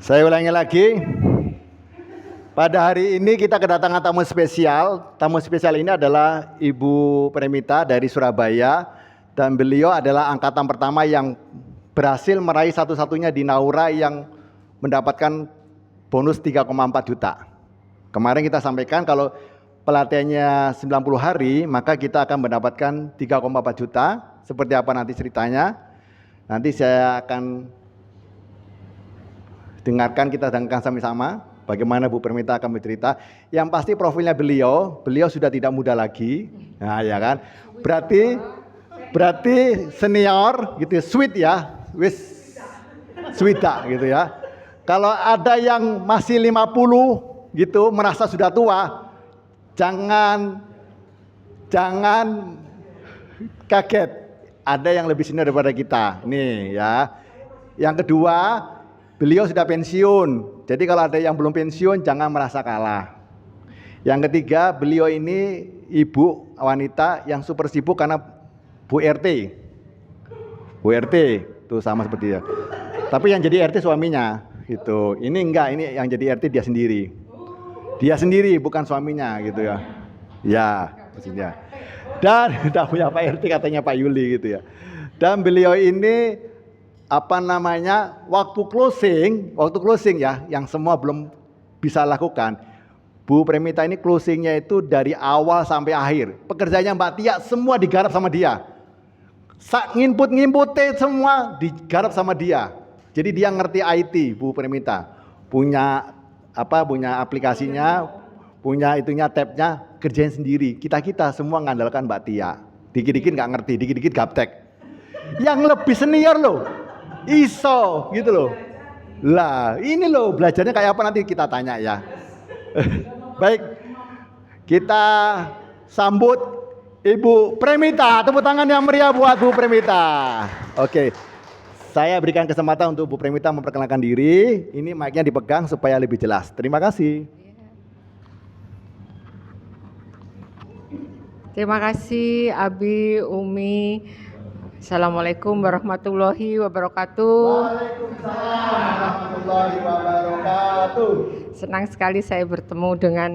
Saya ulangi lagi. Pada hari ini kita kedatangan tamu spesial. Tamu spesial ini adalah Ibu Premita dari Surabaya. Dan beliau adalah angkatan pertama yang berhasil meraih satu-satunya di Naura yang mendapatkan bonus 3,4 juta. Kemarin kita sampaikan kalau pelatihannya 90 hari, maka kita akan mendapatkan 3,4 juta. Seperti apa nanti ceritanya? Nanti saya akan kita dengarkan sama-sama bagaimana Bu Premita akan bercerita. Yang pasti profilnya beliau sudah tidak muda lagi. Nah, ya kan? Berarti senior gitu, sweet ya. Sweeta gitu ya. Kalau ada yang masih 50 gitu merasa sudah tua, jangan kaget. Ada yang lebih senior daripada kita. Nih ya. Yang kedua, beliau sudah pensiun. Jadi kalau ada yang belum pensiun jangan merasa kalah. Yang ketiga, beliau ini ibu wanita yang super sibuk karena Bu RT. Bu RT itu sama seperti dia. Tapi yang jadi RT suaminya gitu. Ini enggak, ini yang jadi RT dia sendiri. Dia sendiri bukan suaminya gitu ya. Ya, maksudnya. Dan udah punya Pak RT katanya Pak Yuli gitu ya. Dan beliau ini waktu closing ya, yang semua belum bisa lakukan. Bu Premita ini closingnya itu dari awal sampai akhir. Pekerjaannya Mbak Tia semua digarap sama dia. Nginput semua digarap sama dia. Jadi dia ngerti IT, Bu Premita. Punya aplikasinya, punya tabnya, kerjain sendiri. Kita semua ngandalkan Mbak Tia. Dikit-dikit nggak ngerti, dikit-dikit gaptek. Yang lebih senior loh. ISO gitu loh. Lah, ini loh belajarnya kayak apa nanti kita tanya ya. Baik. Kita sambut Ibu Premita. Tepuk tangan yang meriah buat Bu Premita. Oke. Saya berikan kesempatan untuk Bu Premita memperkenalkan diri. Ini mic-nya dipegang supaya lebih jelas. Terima kasih. Terima kasih Abi, Umi. Assalamualaikum warahmatullahi wabarakatuh. Waalaikumsalam warahmatullahi wabarakatuh. Senang sekali saya bertemu dengan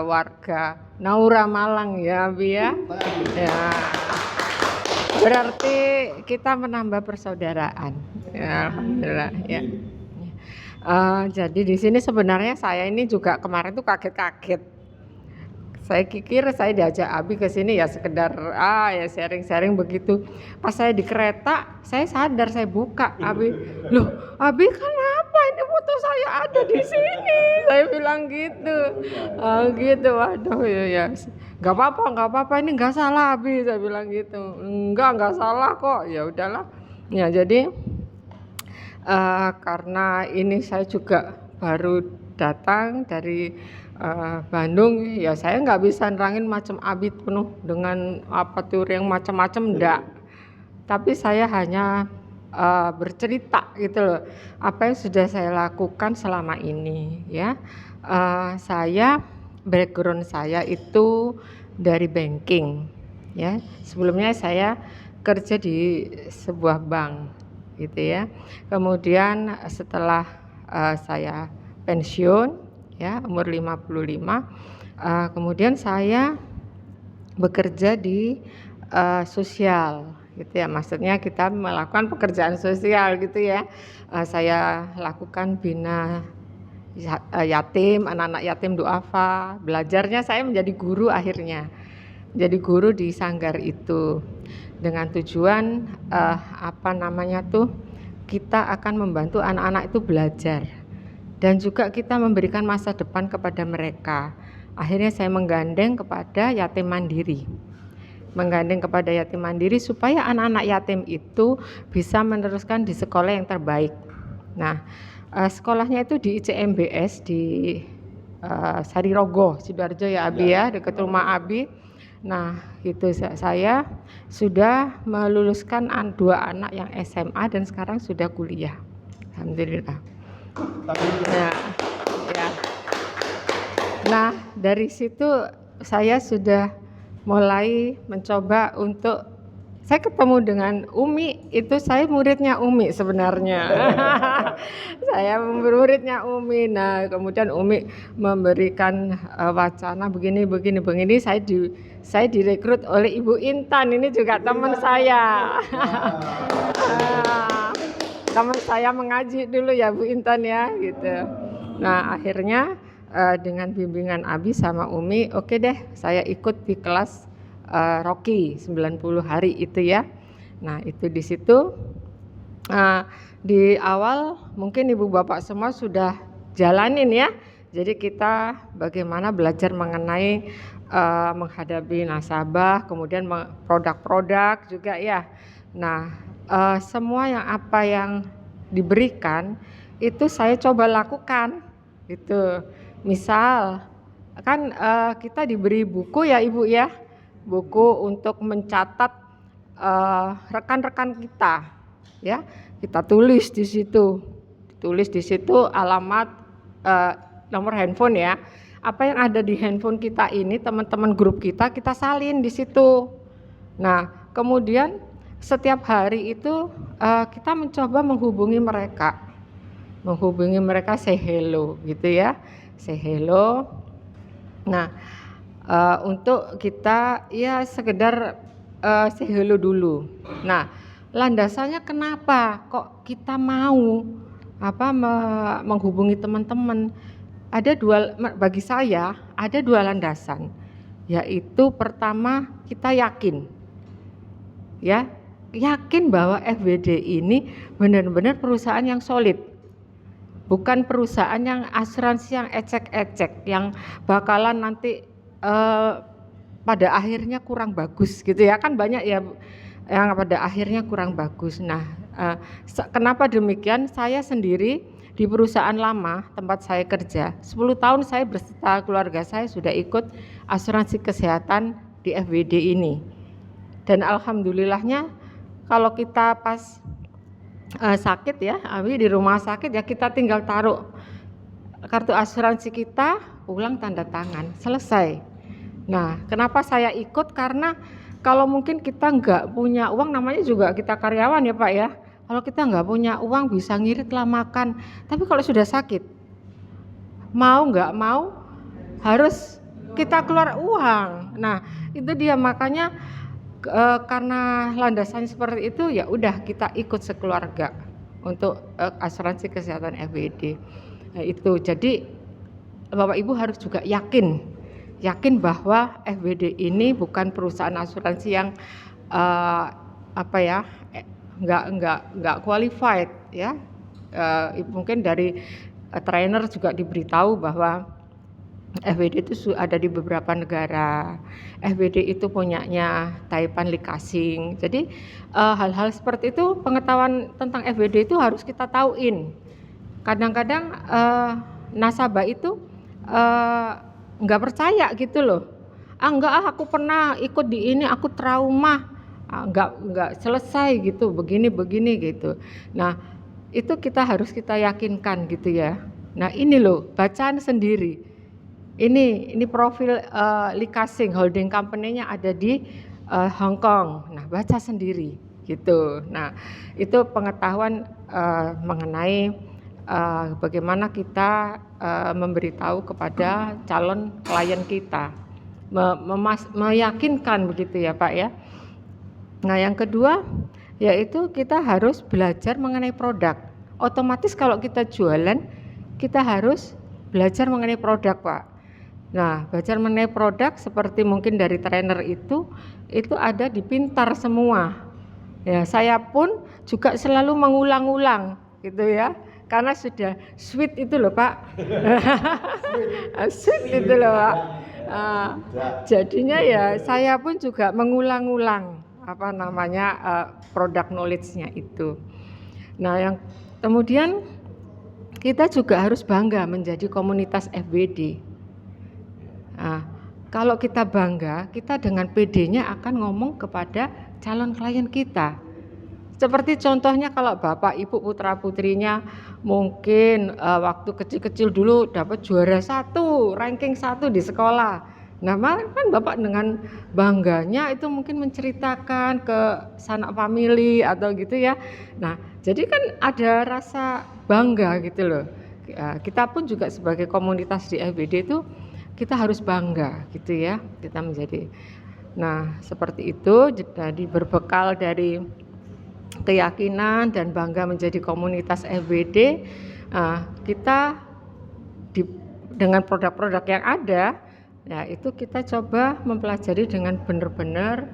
warga Naura Malang ya, Abi ya. Ya. Berarti kita menambah persaudaraan. Ya, alhamdulillah ya. Jadi di sini sebenarnya saya ini juga kemarin tuh kaget-kaget. Saya pikir saya diajak Abi ke sini ya sekedar ya sharing-sharing begitu. Pas saya di kereta, saya sadar, saya buka Abi. Loh, Abi kenapa ini foto saya ada di sini? Saya bilang gitu. Gitu, waduh ya. Gak apa-apa, ini gak salah Abi, saya bilang gitu. Enggak salah kok. Ya udahlah. Ya jadi karena ini saya juga baru datang dari Bandung, ya saya nggak bisa nerangin macam Abi penuh dengan yang macam-macam enggak. Tapi saya hanya bercerita gitu loh, apa yang sudah saya lakukan selama ini ya. Background saya itu dari banking ya. Sebelumnya saya kerja di sebuah bank gitu ya. Kemudian setelah saya pensiun ya umur 55, kemudian saya bekerja di sosial gitu ya, maksudnya kita melakukan pekerjaan sosial gitu ya. Saya lakukan bina yatim, anak-anak yatim duafa. Belajarnya saya menjadi guru, akhirnya jadi guru di sanggar itu dengan tujuan kita akan membantu anak-anak itu belajar dan juga kita memberikan masa depan kepada mereka. Akhirnya saya menggandeng kepada yatim mandiri supaya anak-anak yatim itu bisa meneruskan di sekolah yang terbaik. Nah, sekolahnya itu di ICMBS di Sarirogo, Sidoarjo ya Abi ya, dekat rumah Abi. Nah, itu saya sudah meluluskan 2 anak yang SMA dan sekarang sudah kuliah. Alhamdulillah. Nah, dari situ saya sudah mulai mencoba untuk Saya ketemu dengan Umi, itu saya muridnya Umi sebenarnya. Saya muridnya Umi. Nah, kemudian Umi memberikan wacana begini, begini, begini. Saya direkrut oleh Ibu Intan. Ini juga teman saya. Teman saya mengaji dulu ya Bu Intan ya, gitu. Nah, akhirnya dengan bimbingan Abi sama Umi, oke deh, saya ikut di kelas Rocky 90 hari itu ya. Nah, itu di situ di awal mungkin Ibu Bapak semua sudah jalanin ya. Jadi kita bagaimana belajar mengenai menghadapi nasabah, kemudian produk-produk juga ya. Nah, semua apa yang diberikan itu saya coba lakukan gitu. Misal kan kita diberi buku ya Ibu ya, buku untuk mencatat rekan-rekan kita ya. Kita tulis di situ alamat, nomor handphone ya. Apa yang ada di handphone kita ini, teman-teman grup kita salin di situ. Nah, kemudian setiap hari itu kita mencoba menghubungi mereka say hello gitu ya, say hello. Nah, untuk kita ya sekedar say hello dulu. Nah, landasannya kenapa kok kita mau menghubungi teman-teman? Bagi saya ada dua landasan, yaitu pertama kita yakin bahwa FWD ini benar-benar perusahaan yang solid, bukan perusahaan yang asuransi yang ecek-ecek, yang bakalan nanti pada akhirnya kurang bagus gitu ya, kan banyak ya yang pada akhirnya kurang bagus. Nah, kenapa demikian? Saya sendiri di perusahaan lama tempat saya kerja 10 tahun saya beserta keluarga saya sudah ikut asuransi kesehatan di FWD ini, dan alhamdulillahnya kalau kita pas sakit ya, di rumah sakit ya, kita tinggal taruh kartu asuransi kita, pulang tanda tangan, selesai. Nah, kenapa saya ikut? Karena kalau mungkin kita nggak punya uang, namanya juga kita karyawan ya Pak ya, kalau kita nggak punya uang bisa ngiritlah makan, tapi kalau sudah sakit mau nggak mau harus kita keluar uang. Nah, itu dia, makanya karena landasannya seperti itu ya udah kita ikut sekeluarga untuk asuransi kesehatan FWD. Nah, itu jadi Bapak Ibu harus juga yakin bahwa FWD ini bukan perusahaan asuransi yang nggak qualified ya. Mungkin dari trainer juga diberitahu bahwa FWD itu ada di beberapa negara. FWD itu punyanya Taipan Likasing. Jadi hal-hal seperti itu, pengetahuan tentang FWD itu harus kita tahuin. Kadang-kadang nasabah itu nggak percaya gitu loh. Enggak, aku pernah ikut di ini, aku trauma. Enggak selesai gitu, begini gitu. Nah, itu harus kita yakinkan gitu ya. Nah, ini loh bacaan sendiri. Ini profil Likasing holding company-nya ada di Hong Kong. Nah, baca sendiri gitu. Nah, itu pengetahuan mengenai bagaimana kita memberitahu kepada calon klien kita, meyakinkan begitu ya Pak ya. Nah, yang kedua yaitu kita harus belajar mengenai produk. Otomatis kalau kita jualan kita harus belajar mengenai produk Pak. Nah, belajar mengenai produk seperti mungkin dari trainer itu ada di Pintar semua. Ya, saya pun juga selalu mengulang-ulang gitu ya. Karena sudah sweet itu loh Pak. Sweet itu loh Pak. Jadinya ya saya pun juga mengulang-ulang produk knowledge-nya itu. Nah, yang kemudian kita juga harus bangga menjadi komunitas FWD. Nah, kalau kita bangga, kita dengan PD-nya akan ngomong kepada calon klien kita. Seperti contohnya kalau Bapak Ibu putra putrinya mungkin waktu kecil-kecil dulu dapat juara 1, ranking 1 di sekolah. Nah, kan Bapak dengan bangganya itu mungkin menceritakan ke sanak famili atau gitu ya. Nah, jadi kan ada rasa bangga gitu loh. Kita pun juga sebagai komunitas di FBD itu kita harus bangga gitu ya. Kita menjadi. Nah, seperti itu. Jadi berbekal dari keyakinan dan bangga menjadi komunitas FBD, kita dengan produk-produk yang ada, ya itu kita coba mempelajari dengan benar-benar,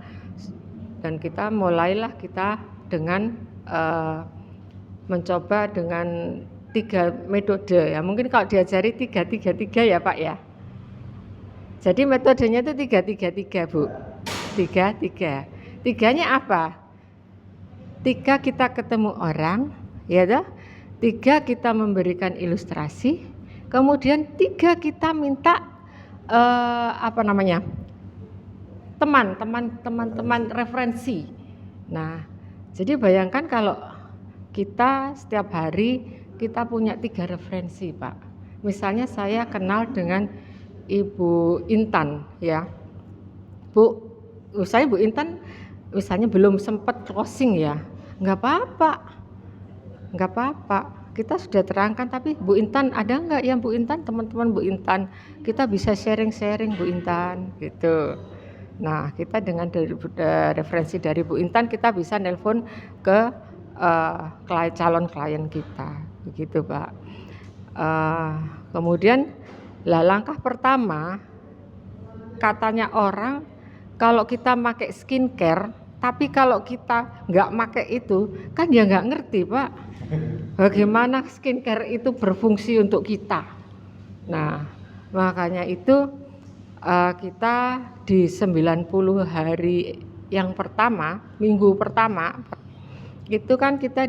dan kita mulailah kita dengan mencoba dengan 3 metode ya. Mungkin kalau diajari 3-3-3 ya Pak ya. Jadi metodenya itu 3-3-3 Bu. 3-3. Tiganya apa? 3 kita ketemu orang, ya toh. 3 kita memberikan ilustrasi. Kemudian 3 kita minta teman-teman referensi. Nah, jadi bayangkan kalau kita setiap hari kita punya 3 referensi, Pak. Misalnya saya kenal dengan Ibu Intan, ya. Bu, saya Bu Intan misalnya belum sempat closing ya, nggak apa-apa, kita sudah terangkan, tapi Bu Intan ada nggak ya Bu Intan, teman-teman Bu Intan, kita bisa sharing Bu Intan gitu. Nah, kita dengan referensi dari Bu Intan kita bisa nelpon ke calon klien kita, begitu Pak. Kemudian langkah pertama, katanya orang kalau kita pakai skincare, tapi kalau kita nggak pakai itu, kan dia nggak ngerti Pak, bagaimana skincare itu berfungsi untuk kita. Nah, makanya itu kita di 90 hari yang pertama, minggu pertama, itu kan kita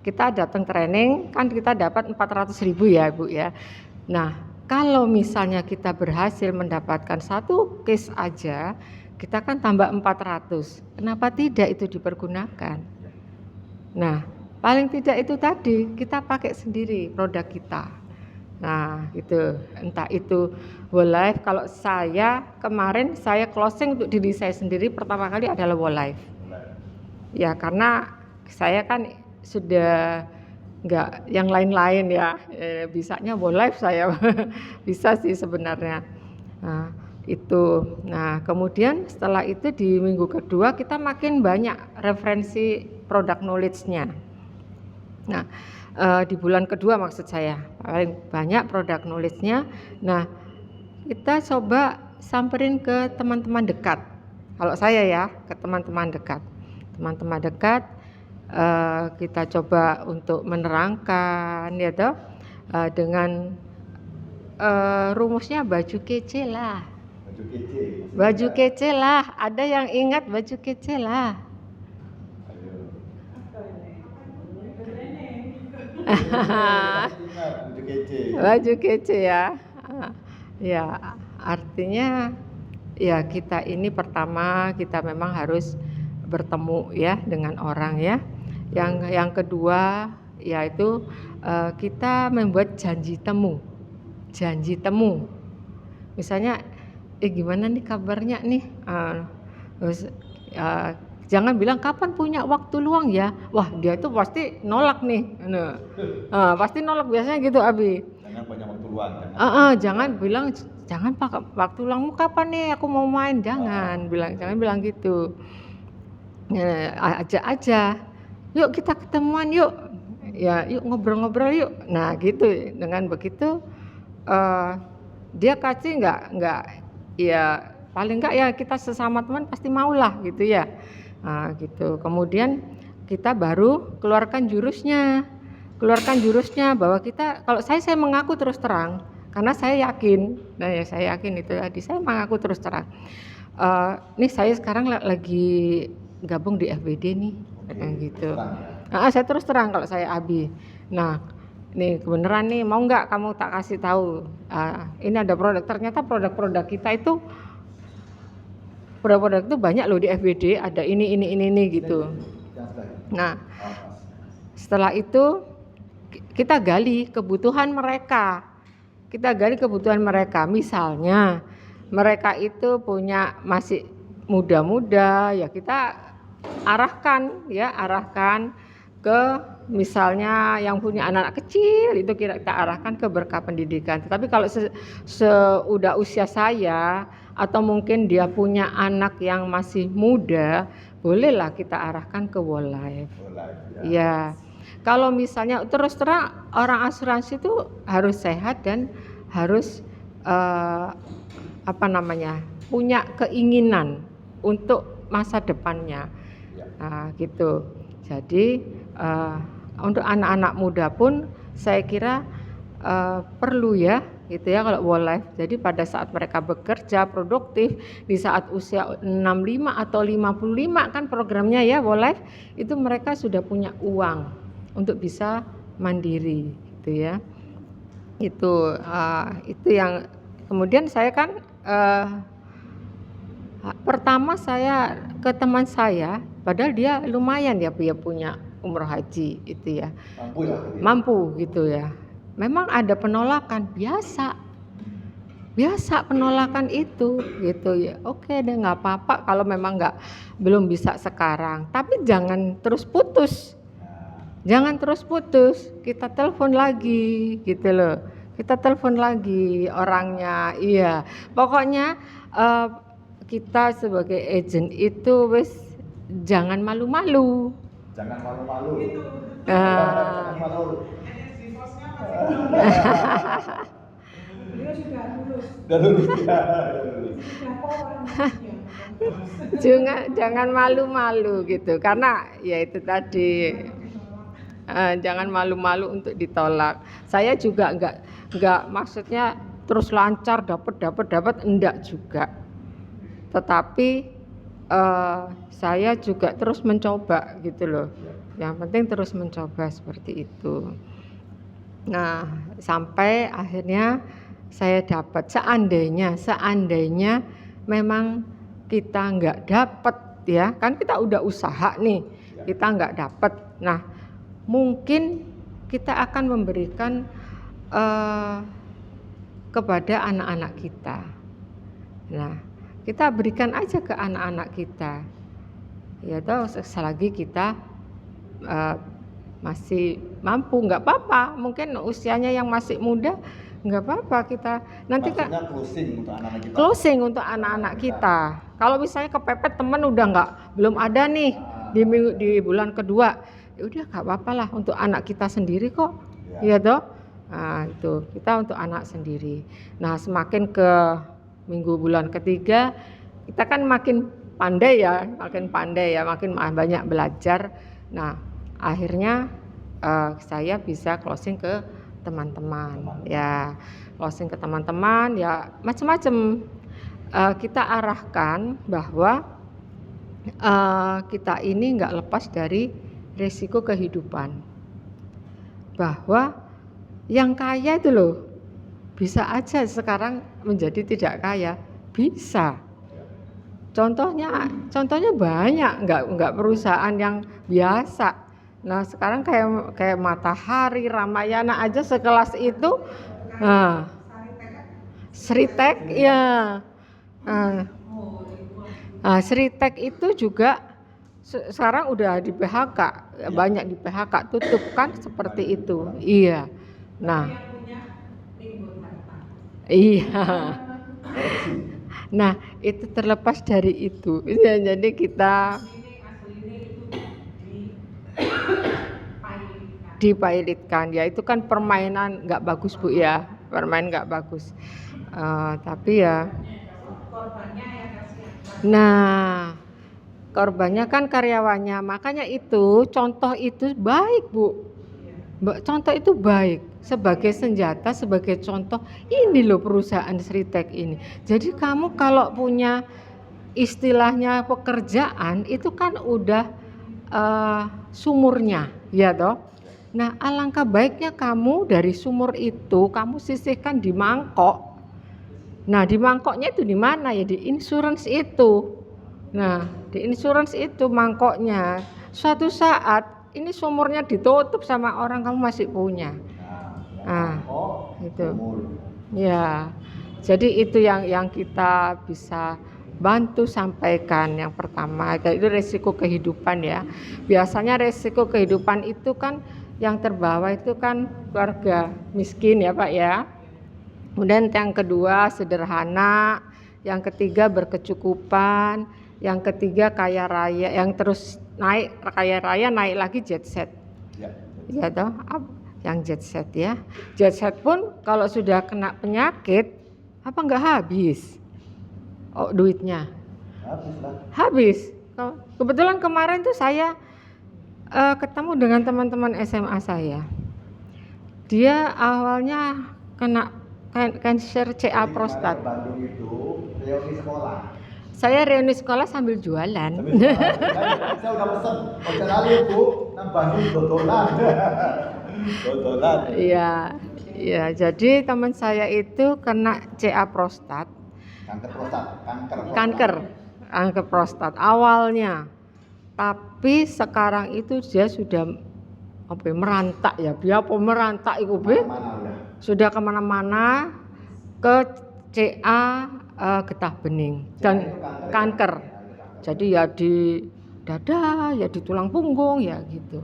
kita datang training, kan kita dapat 400.000 ya Bu ya. Nah, kalau misalnya kita berhasil mendapatkan 1 case aja, kita kan tambah 400. Kenapa tidak itu dipergunakan? Nah, paling tidak itu tadi, kita pakai sendiri produk kita. Nah, itu entah itu Wolife. Kalau saya kemarin saya closing untuk diri saya sendiri pertama kali adalah Wolife. Ya, karena saya kan sudah enggak yang lain-lain ya, bisanya Wolife saya bisa sih sebenarnya. Nah, itu. Nah, kemudian setelah itu di minggu kedua kita makin banyak referensi produk knowledge-nya. Nah, di bulan kedua maksud saya, paling banyak produk knowledge-nya. Nah, kita coba samperin ke teman-teman dekat. Kalau saya ya, ke teman-teman dekat. Teman-teman dekat kita coba untuk menerangkan ya toh, dengan rumusnya baju kece lah. Baju kece lah. Ada yang ingat baju kece lah? Baju kece ya. Ya, artinya ya kita ini pertama kita memang harus bertemu ya dengan orang ya. Yang kedua yaitu kita membuat janji temu. Misalnya gimana nih kabarnya nih, terus jangan bilang kapan punya waktu luang ya. Wah, dia itu pasti nolak nih. Pasti nolak biasanya gitu Abi. Jangan banyak waktu luang. Jangan bilang jangan Pak, waktu luangmu kapan nih aku mau main, jangan bilang gitu. Ajak aja. Yuk kita ketemuan yuk. Ya, yuk ngobrol-ngobrol yuk. Nah, gitu. Dengan begitu dia kasih enggak ya paling enggak ya kita sesama teman pasti maulah gitu ya. Nah, gitu. Kemudian kita baru keluarkan jurusnya bahwa kita, kalau saya mengaku terus terang karena saya yakin. Nah, ya saya yakin itu tadi, saya mengaku terus terang. Nih saya sekarang lagi gabung di FBD nih, gitu. Saya terus terang kalau saya Abi. Nah, nih kebenaran nih, mau nggak kamu tak kasih tahu? Ini ada produk, ternyata produk-produk kita itu banyak loh di FBD, ada ini gitu. Nah, setelah itu kita gali kebutuhan mereka. kita gali kebutuhan mereka. Misalnya mereka itu punya masih muda-muda, ya kita arahkan ke misalnya yang punya anak-anak kecil itu kita arahkan ke berkah pendidikan. Tetapi kalau seudah usia saya atau mungkin dia punya anak yang masih muda, bolehlah kita arahkan ke Wolife. Ya. Kalau misalnya terus terang orang asuransi itu harus sehat dan harus punya keinginan untuk masa depannya. Nah, gitu. Jadi untuk anak-anak muda pun saya kira perlu ya gitu ya kalau Wolife. Jadi pada saat mereka bekerja produktif di saat usia 65 atau 55 kan programnya ya Wolife, itu mereka sudah punya uang untuk bisa mandiri gitu ya. Itu yang kemudian saya kan pertama saya ke teman saya, padahal dia lumayan ya dia punya umroh haji itu ya. Mampu gitu ya. Memang ada penolakan biasa penolakan itu gitu ya. Oke deh nggak apa-apa kalau memang belum bisa sekarang. Tapi jangan terus putus. Kita telepon lagi gitu loh. Kita telepon lagi orangnya. Iya. Pokoknya kita sebagai agent itu jangan malu-malu. Jangan malu-malu. Jangan malu. Udah lulus. Jangan malu-malu gitu. Karena ya itu tadi jangan malu-malu untuk ditolak. Saya juga enggak maksudnya terus lancar dapat enggak juga. Tetapi saya juga terus mencoba gitu loh. Yang penting terus mencoba seperti itu. Nah, sampai akhirnya saya dapat seandainya memang kita enggak dapat ya, kan kita udah usaha nih, kita enggak dapat. Nah, mungkin kita akan memberikan kepada anak-anak kita. Nah, kita berikan aja ke anak-anak kita. Ya toh selagi kita masih mampu, nggak apa-apa. Mungkin usianya yang masih muda, nggak apa-apa kita. Nanti kan closing untuk anak-anak kita. Kalau misalnya kepepet teman udah belum ada nih di bulan kedua, ya udah nggak apa-apa lah untuk anak kita sendiri kok. Ya toh. Nah, itu kita untuk anak sendiri. Nah, semakin ke minggu bulan ketiga kita kan makin pandai ya, makin banyak belajar. Nah, akhirnya saya bisa closing ke teman-teman ya, closing ke teman-teman ya macam-macam. Kita arahkan bahwa kita ini nggak lepas dari resiko kehidupan, bahwa yang kaya itu loh bisa aja sekarang menjadi tidak kaya, bisa. Contohnya banyak, nggak perusahaan yang biasa. Nah sekarang kayak Matahari, Ramayana aja sekelas itu, Sritek ya, Sritek itu juga sekarang udah di PHK, banyak di PHK, tutup kan seperti itu, iya. Nah, iya. Nah, itu terlepas dari itu. Ya, jadi kita dipilotkan. Ya itu kan permainan nggak bagus Bu ya, permainan nggak bagus. Tapi ya. Nah, korbannya kan karyawannya. Makanya itu contoh itu baik Bu. Contoh itu baik sebagai senjata, sebagai contoh. Ini loh perusahaan Sritek ini. Jadi kamu kalau punya istilahnya pekerjaan itu kan udah sumurnya, ya toh. Nah, alangkah baiknya kamu dari sumur itu kamu sisihkan di mangkok. Nah, di mangkoknya itu di mana ya? Di insurance itu. Nah, di insurance itu mangkoknya. Suatu saat ini sumurnya ditutup sama orang, kamu masih punya. Nah, itu. Ya, jadi itu yang kita bisa bantu sampaikan. Yang pertama, itu resiko kehidupan ya. Biasanya resiko kehidupan itu kan yang terbawa itu kan keluarga miskin ya Pak ya. Kemudian yang kedua sederhana, yang ketiga berkecukupan, yang ketiga kaya raya, yang terus naik kaya raya naik lagi jet set. Ya. Ya toh, yang jet set ya. Jet set pun kalau sudah kena penyakit apa nggak habis? Oh, duitnya Habis lah. habis. Kebetulan kemarin tuh saya ketemu dengan teman-teman SMA saya. Dia awalnya kena kanker CA prostat. Ke Bandung itu reuni sekolah. Saya reuni sekolah sambil jualan. Saya udah pesen. Ojek kali Bu, nang Bandung dodolan. Dodolan. Iya, iya. Jadi teman saya itu kena CA prostat. Kanker prostat, kanker Prostat awalnya. Tapi sekarang itu dia sudah merantak ya. Dia merantak itu sudah kemana-mana ke CA getah bening dan kanker. Jadi ya di dada, ya di tulang punggung ya gitu.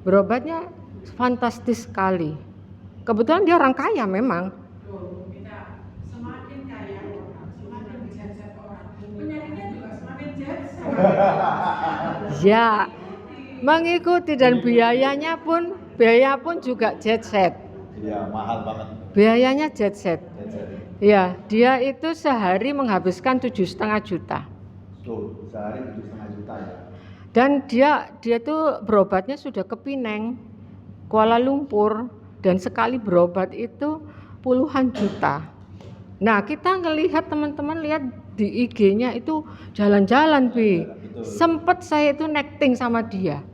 Berobatnya fantastis sekali. Kebetulan dia orang kaya memang. Semakin kaya orang, semakin jet-set orang. Penyakitnya juga semakin jet-set. Ya, mengikuti dan biaya pun juga jet set. Iya, mahal banget. Biayanya jet set. Ya, dia itu sehari menghabiskan 7,5 juta. Tuh, sehari 7,5 juta ya. Dan dia tuh berobatnya sudah ke Pineng, Kuala Lumpur, dan sekali berobat itu puluhan juta. Nah, kita ngelihat teman-teman lihat di IG-nya itu jalan-jalan, Bi. Sempet saya itu necting sama dia.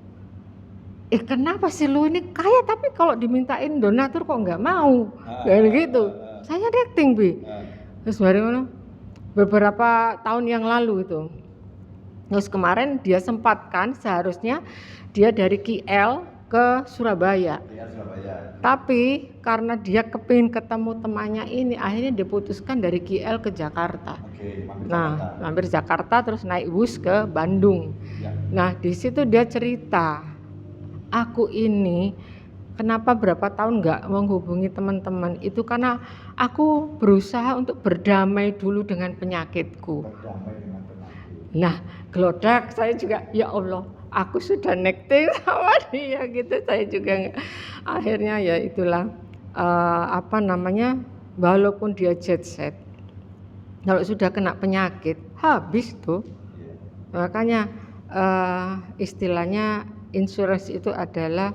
Kenapa sih lu ini kaya tapi kalau dimintain donatur kok nggak mau? Kayak gitu. Saya necting, Bi. Terus beberapa tahun yang lalu itu. Terus kemarin dia sempatkan seharusnya dia dari KL ke Surabaya. Tapi karena dia kepingin ketemu temannya ini, akhirnya diputuskan dari KL ke Jakarta. Nah, mampir Jakarta terus naik bus ke Bandung. Nah, di situ dia cerita, aku ini kenapa berapa tahun nggak menghubungi teman-teman itu karena aku berusaha untuk berdamai dulu dengan penyakitku. Nah, gelodak saya juga, ya Allah, aku sudah necting sama dia gitu. Saya juga akhirnya ya itulah walaupun dia jet set, kalau sudah kena penyakit habis tuh. Makanya istilahnya insurance itu adalah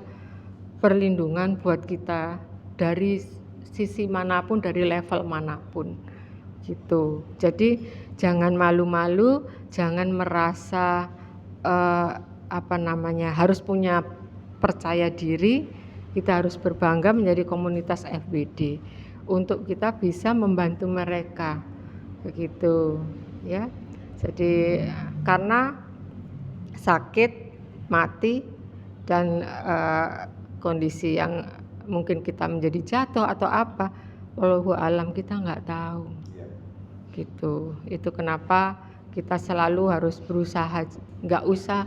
perlindungan buat kita dari sisi manapun, dari level manapun gitu. Jadi jangan malu-malu, jangan merasa harus punya percaya diri. Kita harus berbangga menjadi komunitas FBD untuk kita bisa membantu mereka begitu ya. Jadi karena sakit, mati, dan kondisi yang mungkin kita menjadi jatuh atau apa, wallahu alam kita nggak tahu gitu. Itu kenapa kita selalu harus berusaha, nggak usah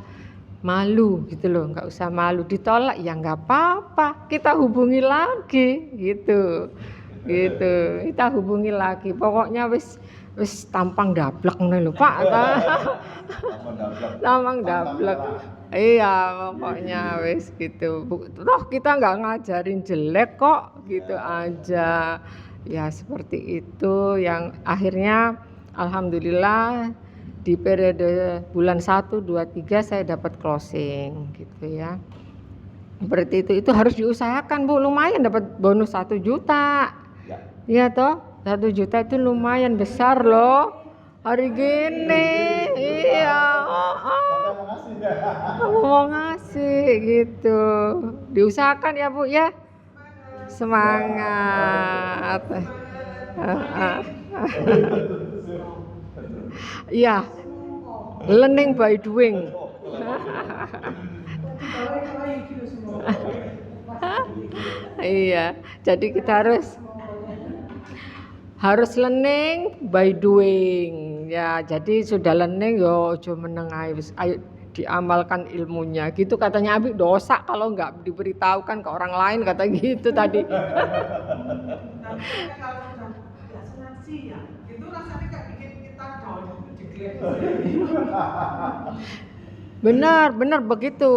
malu gitu loh, nggak usah malu ditolak ya nggak apa-apa, kita hubungi lagi gitu, kita hubungi lagi, pokoknya wis tampang dablek nih lho Pak. Tampang dablek. Iya, pokoknya wis gitu. Toh kita nggak ngajarin jelek kok, gitu aja. Ya seperti itu yang akhirnya alhamdulillah di periode bulan 1, 2, 3 saya dapat closing gitu ya. Seperti itu harus diusahakan Bu, lumayan dapat bonus 1 juta. Iya toh, 1 juta itu lumayan besar loh hari gini. Iya, mau ngasih gitu. Diusahakan ya Bu ya. Semangat. Iya, learning by doing. Iya, jadi kita harus harus learning by doing. Ya, jadi sudah learning yo ojo meneng ae wis ayo diamalkan ilmunya. Gitu katanya Abi, dosa kalau nggak diberitahukan ke orang lain kata gitu tadi. Tapi kan kalau sudah nggak senang sih ya, itu rasanya kayak bikin kita down, jeglek. Benar begitu.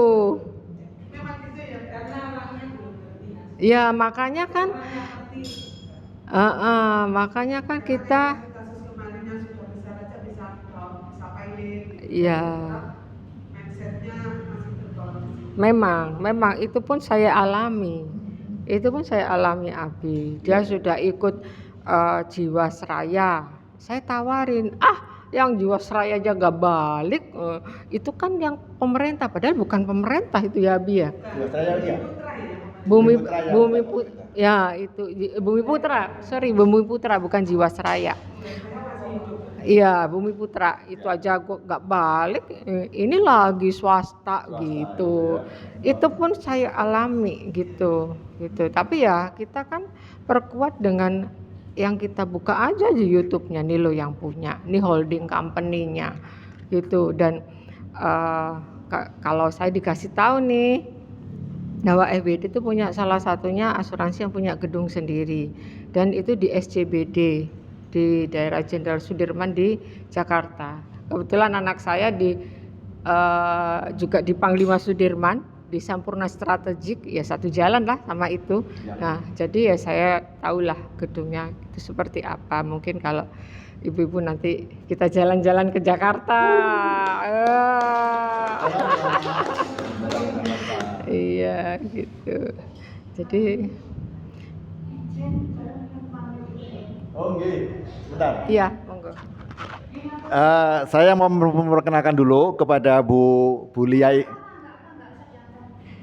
Memang gitu ya, karena orangnya belum ngerti. Ya, makanya kan Orangnya ngerti. makanya kan kita Kasus kemarin yang sudah besar aja bisa down, bisa pilot. ya Mindsetnya masih terbawa. memang itu pun saya alami. Itu pun saya alami Abi. Dia sudah ikut Jiwasraya. Saya tawarin, yang Jiwasraya aja gak balik. Itu kan yang pemerintah, padahal bukan pemerintah itu ya Abi ya. Saya iya. Bumi Putra ya. Bumi Putra, ya itu Bumi Putra. Sorry, Bumi Putra bukan Jiwasraya. Iya, Bumi Putra itu aja gua nggak balik, ini lagi swasta gitu. Itu pun saya alami gitu. Tapi ya kita kan perkuat dengan yang kita buka aja di YouTube-nya, nih lo yang punya, nih holding company-nya gitu. Dan kalau saya dikasih tahu nih bahwa FBD itu punya salah satunya asuransi yang punya gedung sendiri, dan itu di SCBD di daerah Jenderal Sudirman di Jakarta. Kebetulan anak saya juga di Panglima Sudirman di Sampurna Strategik, ya satu jalan lah sama itu. Nah, jadi ya saya tahulah gedungnya itu seperti apa. Mungkin kalau ibu-ibu nanti kita jalan-jalan ke Jakarta. Iya gitu. Jadi Bentar. iya, monggo. Saya mau memperkenalkan dulu kepada Bu Lia.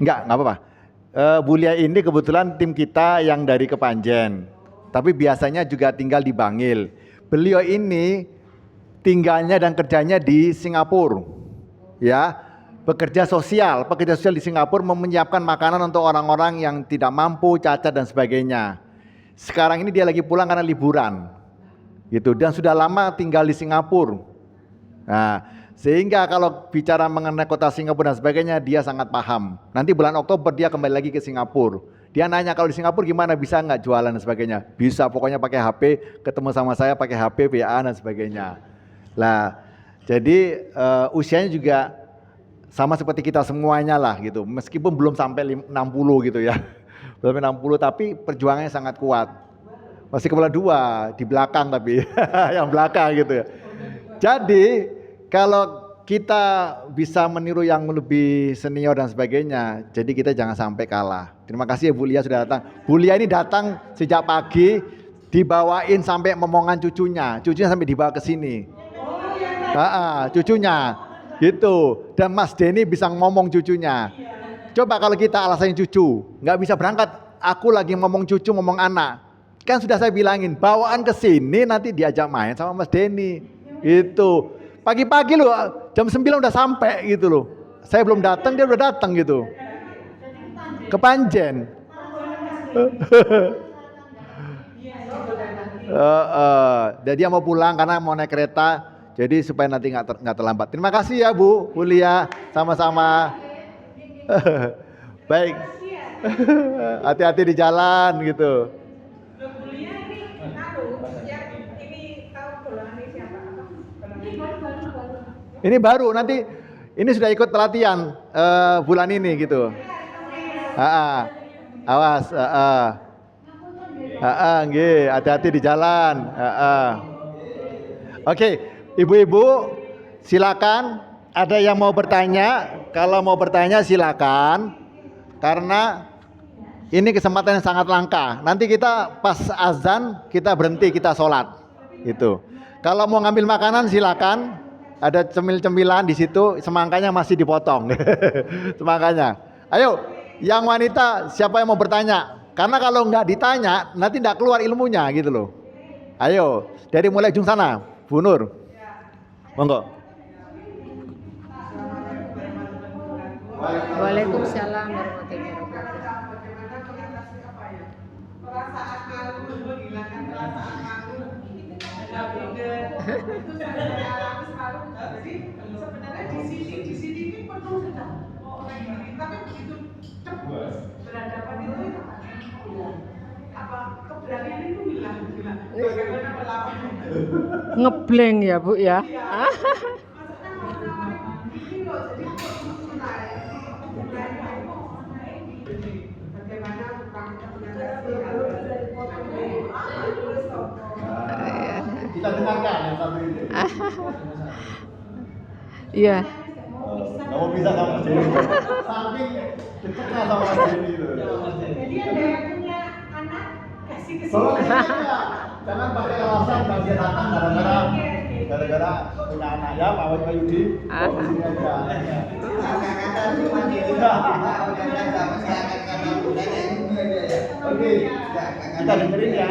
Enggak apa-apa. Bu Lia ini kebetulan tim kita yang dari Kepanjen, tapi biasanya juga tinggal di Bangil. Beliau ini tinggalnya dan kerjanya di Singapura, ya, pekerja sosial di Singapura, menyiapkan makanan untuk orang-orang yang tidak mampu, cacat dan sebagainya. Sekarang ini dia lagi pulang karena liburan, gitu, dan sudah lama tinggal di Singapura. Nah, sehingga kalau bicara mengenai kota Singapura dan sebagainya, dia sangat paham. Nanti bulan Oktober dia kembali lagi ke Singapura. Dia nanya kalau di Singapura gimana, bisa nggak jualan dan sebagainya. Bisa, pokoknya pakai HP, ketemu sama saya pakai HP, WA dan sebagainya. Lah, jadi usianya juga sama seperti kita semuanya lah gitu. Meskipun belum sampai 60 gitu ya. Belum 60, tapi perjuangannya sangat kuat. Masih kepala dua di belakang tapi yang belakang gitu ya. Jadi kalau kita bisa meniru yang lebih senior dan sebagainya, jadi kita jangan sampai kalah. Terima kasih ya Bu Lia sudah datang. Bu Lia ini datang sejak pagi, dibawain sampai momongan cucunya sampai dibawa ke sini. Cucunya gitu. Dan Mas Denny bisa ngomong cucunya. Coba kalau kita alasannya cucu, nggak bisa berangkat. Aku lagi ngomong cucu, ngomong anak. Kan sudah saya bilangin, bawaan ke sini nanti diajak main sama Mas Denny. Gitu. Pagi-pagi loh, jam 9 udah sampai gitu loh. Saya belum datang, dia udah datang gitu. Kepanjen. Dan dia mau pulang karena mau naik kereta. Jadi supaya nanti nggak terlambat. Terima kasih ya Bu Lia, sama-sama. Baik. Hati-hati di jalan gitu. Ini baru, nanti ini sudah ikut pelatihan bulan ini gitu. Awas, nggih, hati-hati di jalan. Oke, ibu-ibu silakan, ada yang mau bertanya? Kalau mau bertanya silakan, karena ini kesempatan yang sangat langka. Nanti kita pas azan kita berhenti, kita sholat gitu. Kalau mau ngambil makanan silakan. Ada cemil-cemilan di situ, semangkanya masih dipotong. Semangkanya. Ayo, yang wanita siapa yang mau bertanya? Karena kalau nggak ditanya, nanti nggak keluar ilmunya gitu loh. Ayo, dari mulai ujung sana, Bu Nur. Monggo. Waalaikumsalam warahmatullahi wabarakatuh. perasaan malu, menghilangkan perasaan malu, ada minder, itu saya alami selalu. Jadi sebenarnya di sini ini penuh dengan orang ini, tapi begitu cepat berhadapan itu ya, apa keberanian itu hilang. Bagaimana melawan itu? Ngeblank ya Bu ya. Iya. Maksudnya mau nawarin ini loh, jadi kok naik, keberanian itu bagaimana kita mengatasi Kita dengarkan yang satu ini. Iya. Nggak mau bisa sama Mas Denny. Saking dekatnya sama Mas Denny itu. Jadi ada yang punya anak kasih ke Tolong sini. ya, jangan pakai alasan nggak bisa datang gara-gara punya anak ya Pak Yudi. Bawa ke sini aja. Oke, kita dengerin ya.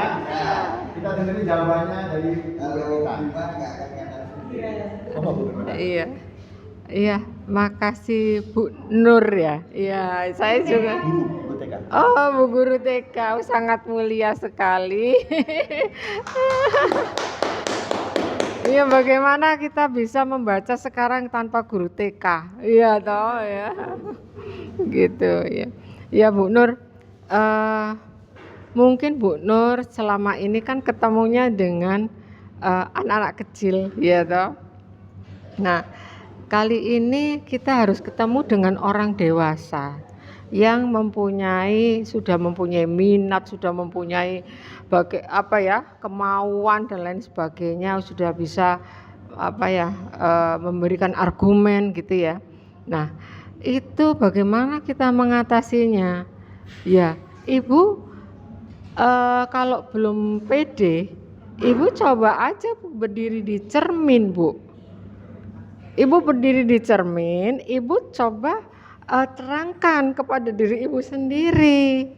Kita dengerin jawabannya dari Bu Pramita. Apa Bu Pramita? Iya. Iya, makasih Bu Nur ya. Iya, saya juga. Guru TK. Oh, Bu Guru TK sangat mulia sekali. Iya, bagaimana kita bisa membaca sekarang tanpa guru TK? Iya toh ya. Gitu ya. Ya Bu Nur, mungkin Bu Nur selama ini kan ketemunya dengan anak-anak kecil, ya toh. Nah, kali ini kita harus ketemu dengan orang dewasa yang sudah mempunyai minat, sudah mempunyai kemauan dan lain sebagainya, sudah bisa memberikan argumen gitu ya. Nah, itu bagaimana kita mengatasinya? Ya, Ibu kalau belum pede, Ibu coba aja berdiri di cermin, Bu. Ibu berdiri di cermin, Ibu coba terangkan kepada diri Ibu sendiri.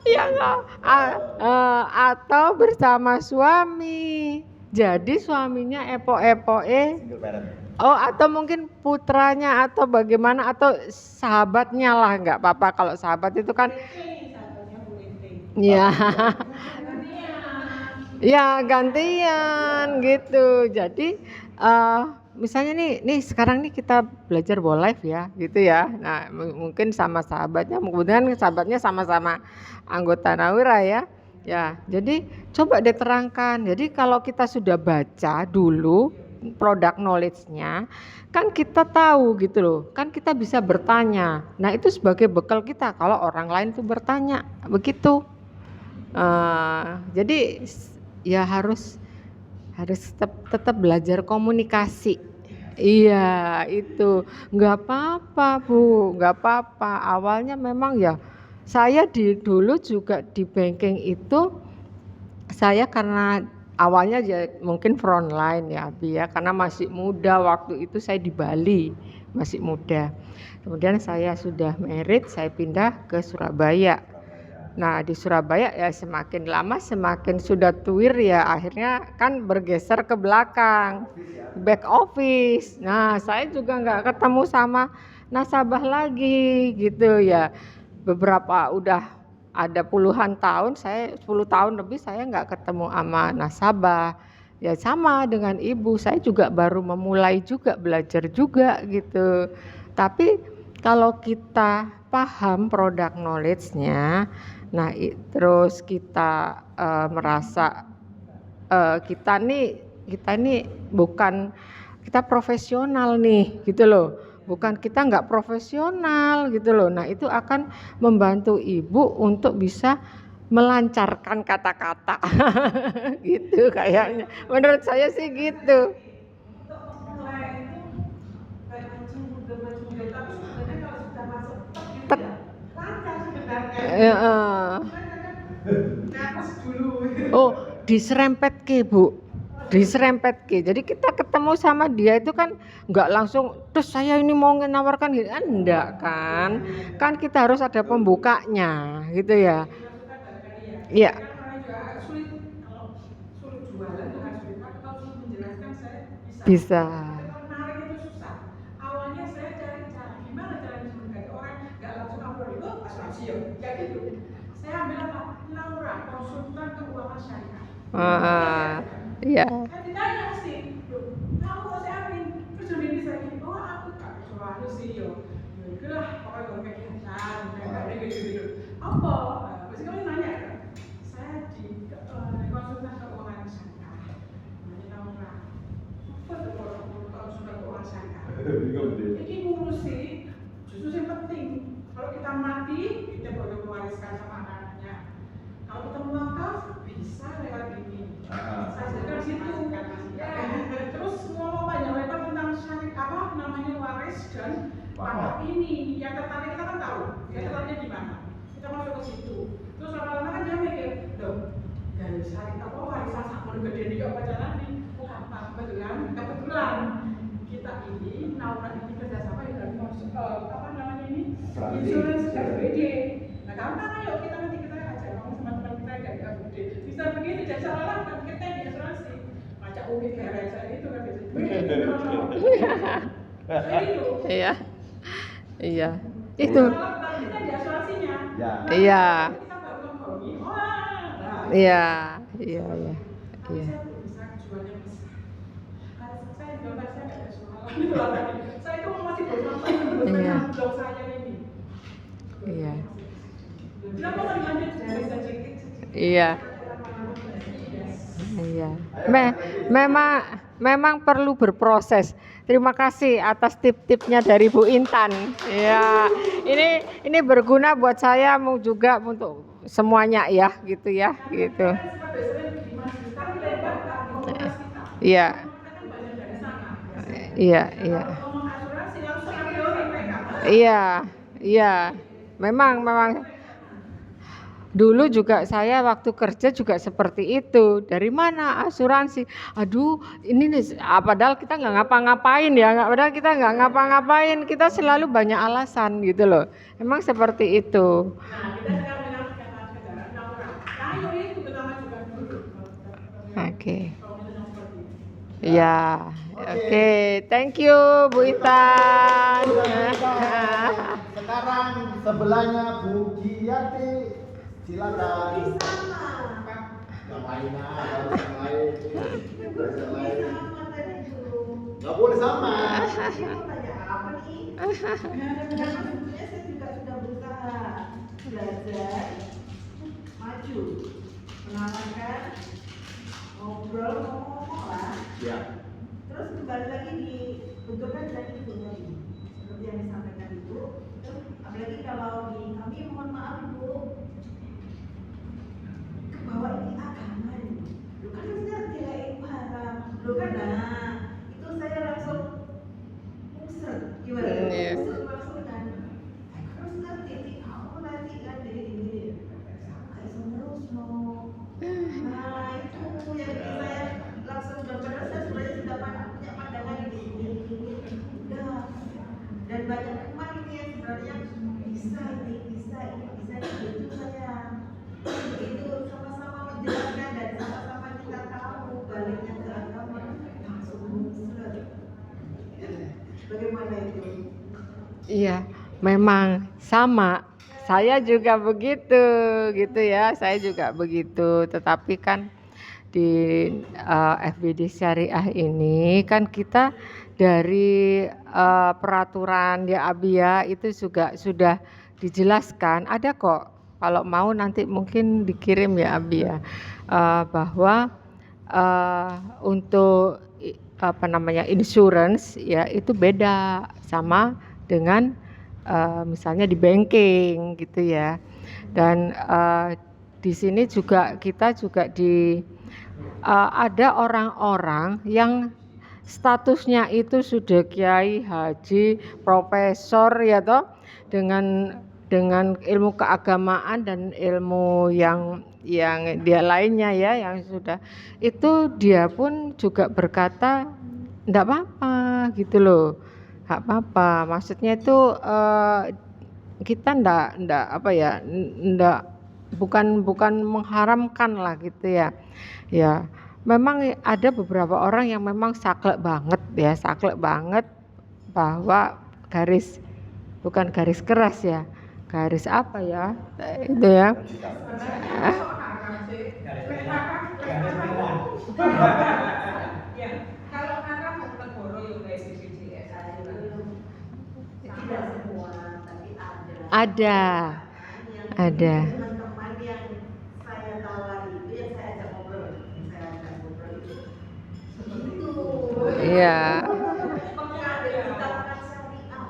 Ya enggak? Atau bersama suami. Jadi suaminya epo-epoe. Single parent. Oh, atau mungkin putranya atau bagaimana atau sahabatnya lah, nggak apa-apa kalau sahabat itu kan. Ya. Ya gantian gitu. Jadi misalnya nih sekarang nih kita belajar bowl live ya, gitu ya. Nah mungkin sama sahabatnya, kemudian sahabatnya sama-sama anggota Nawira ya. Ya, jadi coba diterangkan. Jadi kalau kita sudah baca dulu product knowledge-nya, kan kita tahu gitu loh. Kan kita bisa bertanya. Nah itu sebagai bekal kita kalau orang lain tuh bertanya, begitu. Jadi ya harus tetap belajar komunikasi. Iya itu nggak apa-apa Bu, nggak apa-apa. Awalnya memang ya saya dulu juga di banking itu saya karena awalnya ya mungkin frontline ya Abi ya, karena masih muda waktu itu saya di Bali masih muda. Kemudian saya sudah married, saya pindah ke Surabaya. Nah di Surabaya ya semakin lama semakin sudah tuir ya akhirnya kan bergeser ke belakang back office. Nah saya juga nggak ketemu sama nasabah lagi gitu ya. Beberapa udah ada puluhan tahun, saya 10 tahun lebih saya nggak ketemu sama nasabah. Ya sama dengan Ibu, saya juga baru memulai juga belajar juga gitu. Tapi kalau kita paham product knowledge-nya, nah terus kita merasa kita nih bukan kita profesional nih gitu loh. Bukan kita nggak profesional gitu loh. Nah itu akan membantu Ibu untuk bisa melancarkan kata-kata gitu kayaknya. Menurut saya sih gitu. Untuk memulai itu kayak maju mundur, tapi sebenarnya kalau sudah masuk gitu ya lancar sebenarnya. Nervous dulu. Oh, diserempet ke Bu. Diserempet ke. Jadi kita ketemu sama dia itu kan nggak langsung terus saya ini mau menawarkan gitu kan enggak kan. Kan kita harus ada pembukanya gitu ya. Iya. Sulit kalau sulit jualan harus sulit, tapi kalau sulit menjelaskan saya bisa. Bisa. Kalau menarik itu susah. Awalnya saya cari cara gimana caranya menghargai orang, nggak Iya. Kan ditanya mesti, "Loh, kamu kok saya amin?" Terus jadi bisa gini, "Oh aku gak selalu sih yo." Ya itulah pokoknya kalau kegiatan, kayak gitu-gitu. Apa? Pasti kamu nanya kan? Saya di konsultan keuangan syariah. Nanti kamu kan, apa tuh kalau konsultan keuangan syariah? Ini ngurusi justru yang penting. Kalau kita mati, kita boleh mewariskan sama anak-anaknya. Kalau kita wakaf, bisa lewat ini. Saya juga di situ. Ya, terus ngomong banyak lebar tentang syariat apa namanya waris dan wakaf ini. Yang tertarik kita kan tahu, yang tertariknya di mana. Kita masuk ke situ. Terus lama-lama kan dia mikir, loh, dari syariat apa warisan sama gede ini kok pacaran nih? Oh gampang, kebetulan kita ini naungan ini kerjasama dengan apa namanya ini insurance FBD. Nah gampang ayo kita nanti kita ajak ngomong sama teman kita dari FBD. Bisa begitu jadi seolah-olah bukan kita yang di asuransi. Macam umi keren saya itu kan bisa duit. Itu. Iya. Iya. Itu. Kalau kita di asuransinya. Iya. Kita baru ngomongin. Wah. Iya. Iya. Iya. Iya. Bisa jualnya bisa. Karena saya gambar saya nggak ada soal gitu lah tadi. Saya itu masih belum Iya. blog saya ini. Iya. Kenapa nggak dilanjut dari sedikit? Iya. Iya. Memang perlu berproses. Terima kasih atas tip-tipnya dari Bu Intan. Ya, ini berguna buat saya mau juga untuk semuanya ya, gitu ya, gitu. Iya. Iya, iya. Iya, iya. Memang dulu juga saya waktu kerja juga seperti itu. Dari mana asuransi? Aduh, ini nih, padahal kita nggak ngapa-ngapain ya. Padahal kita nggak ngapa-ngapain. Kita selalu banyak alasan gitu loh. Emang seperti itu. Oke. Ya, oke. Thank you, Bu Intan. Sekarang sebelahnya Bu Giati. Silakan. Ngapain harus yang lain? Nggak boleh sama. Saya juga sudah berusaha belajar, maju, menawarkan, ngobrol, ngomong lah. Ya. Terus kembali lagi dibenturkan dengan itu tadi, seperti yang disampaikan Ibu. Terus apalagi kalau kami mohon maaf Ibu, bahwa ini agama ini. Lu kan harusnya tidak ilmu haram. Lu kan itu saya langsung musret gimana? Musret langsung kan. Terus ngerti kamu nanti kan jadi ini. Kayak terus mau. Nah itu yang bikin saya langsung padahal saya sebenarnya sudah punya pandangan ini. Udah. Dan banyak teman ini yang sebenarnya bisa itu saya. Itu sama-sama menjelaskan dan sama-sama kita tahu baliknya ke agama langsung musret. Bagaimana itu? Iya, memang sama. Saya juga begitu, gitu ya. Saya juga begitu. Tetapi kan di FBD Syariah ini kan kita dari peraturan ya Abia itu juga sudah dijelaskan. Ada kok. Kalau mau nanti mungkin dikirim ya Abi ya, bahwa untuk apa namanya insurance ya itu beda sama dengan misalnya di banking gitu ya. Dan di sini juga kita juga ada orang-orang yang statusnya itu sudah kiai, haji, profesor ya toh, dengan ilmu keagamaan dan ilmu yang dia lainnya ya yang sudah itu dia pun juga berkata enggak apa-apa gitu loh, enggak apa-apa. Maksudnya itu kita enggak apa ya, enggak bukan mengharamkan lah gitu ya. Ya, memang ada beberapa orang yang memang saklek banget bahwa bukan garis keras ya. Garis apa ya itu ya Ya, kalau haram mau negoro yang kayak BPJS Tidak semua, tapi ada. Ada. Yang Ada. teman-teman yang saya tawari itu, yang saya ajak ngobrol itu seperti itu. Iya. Maka dibicarakan syariah,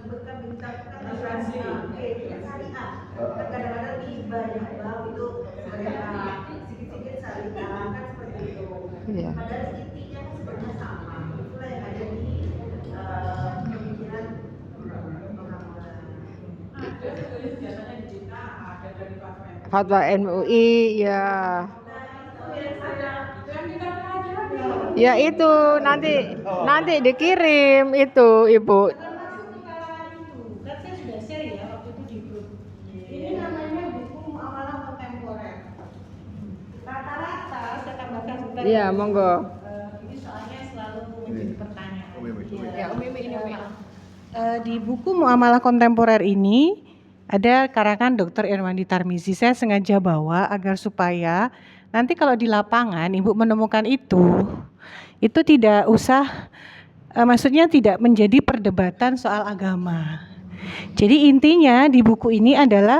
bukan bicarakan asuransi. Oke, syariah. Kadang-kadang riba yang bau itu sebenarnya sedikit-sedikit syariah kan seperti itu. Iya. Padahal intinya kan sebenarnya sama. Itulah yang ada di pemikiran orang-orang. Fatwa MUI ya. Ya itu nanti dikirim itu Ibu. Kan saya sudah share ya waktu itu di grup. Ini namanya buku muamalah kontemporer. Rata-rata saya tambahkan sebentar. Iya, monggo. Ini soalnya selalu menjadi pertanyaan. Ya, Umi ini Umi. Di buku muamalah kontemporer ini ada karangan Dr. Irwandi Tarmizi. Saya sengaja bawa agar supaya nanti kalau di lapangan Ibu menemukan itu tidak usah, maksudnya tidak menjadi perdebatan soal agama. Jadi intinya di buku ini adalah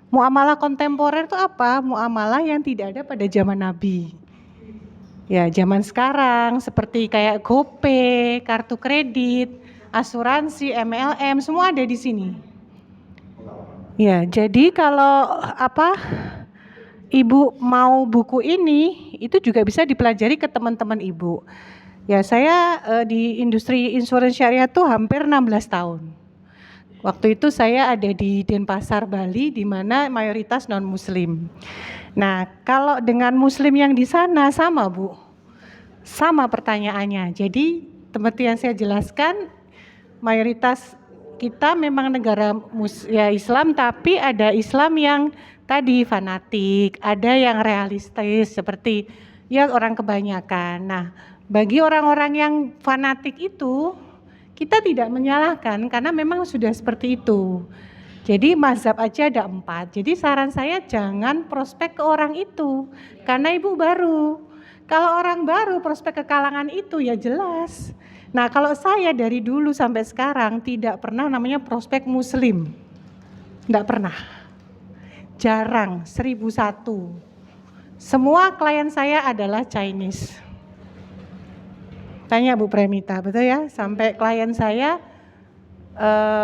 muamalah kontemporer itu apa? Muamalah yang tidak ada pada zaman Nabi. Ya, zaman sekarang seperti kayak GoPay, kartu kredit, asuransi, MLM, semua ada di sini. Ya, jadi kalau Ibu mau buku ini, itu juga bisa dipelajari ke teman-teman Ibu. Ya, saya di industri insurans syariah tuh hampir 16 tahun. Waktu itu saya ada di Denpasar, Bali, di mana mayoritas non-muslim. Nah, kalau dengan muslim yang di sana sama, Bu. Sama pertanyaannya. Jadi, seperti yang saya jelaskan, mayoritas kita memang negara Islam, tapi ada Islam yang tadi fanatik, ada yang realistis seperti ya orang kebanyakan. Nah, bagi orang-orang yang fanatik itu kita tidak menyalahkan karena memang sudah seperti itu. Jadi mazhab aja ada 4. Jadi saran saya jangan prospek ke orang itu karena Ibu baru. Kalau orang baru prospek ke kalangan itu ya jelas. Nah, kalau saya dari dulu sampai sekarang tidak pernah namanya prospek muslim. Enggak pernah. Jarang, 1001. Semua klien saya adalah Chinese. Tanya Bu Premita, betul ya? Sampai klien saya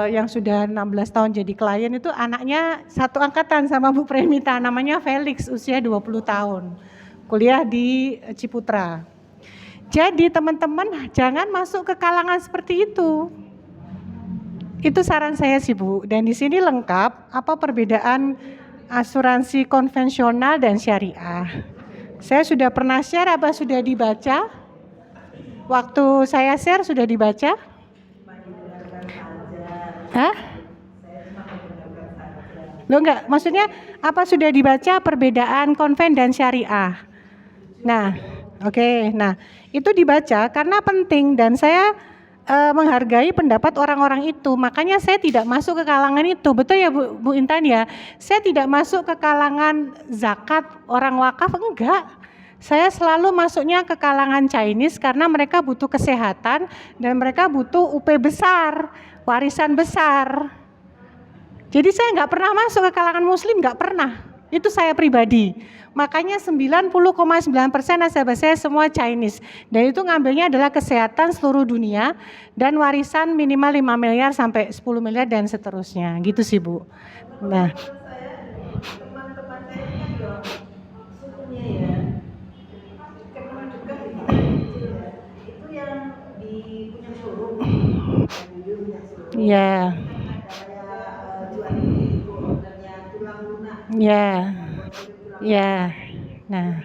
yang sudah 16 tahun jadi klien itu anaknya satu angkatan sama Bu Premita, namanya Felix, usia 20 tahun. Kuliah di Ciputra. Jadi teman-teman jangan masuk ke kalangan seperti itu. Itu saran saya sih Bu. Dan di sini lengkap apa perbedaan asuransi konvensional dan syariah. Saya sudah pernah share, apa sudah dibaca? Waktu saya share sudah dibaca? Hah? Loh enggak, maksudnya apa sudah dibaca perbedaan konven dan syariah? Nah, oke. Nah, itu dibaca karena penting dan saya menghargai pendapat orang-orang itu. Makanya saya tidak masuk ke kalangan itu. Betul ya Bu Intan ya? Saya tidak masuk ke kalangan zakat, orang wakaf, enggak. Saya selalu masuknya ke kalangan Chinese karena mereka butuh kesehatan dan mereka butuh UP besar, warisan besar. Jadi saya enggak pernah masuk ke kalangan muslim, enggak pernah. Itu saya pribadi. Makanya 90,9% nasabah saya semua Chinese. Dan itu ngambilnya adalah kesehatan seluruh dunia dan warisan minimal 5 miliar sampai 10 miliar dan seterusnya. Gitu sih Bu. Nah, teman-teman saya kan dong sukunya ya, kenal juga di kecil ya, itu yang di punya showroom, punya showroom. Iya. Kayak jual itu ordernya tulang lunak. Iya. Ya, nah,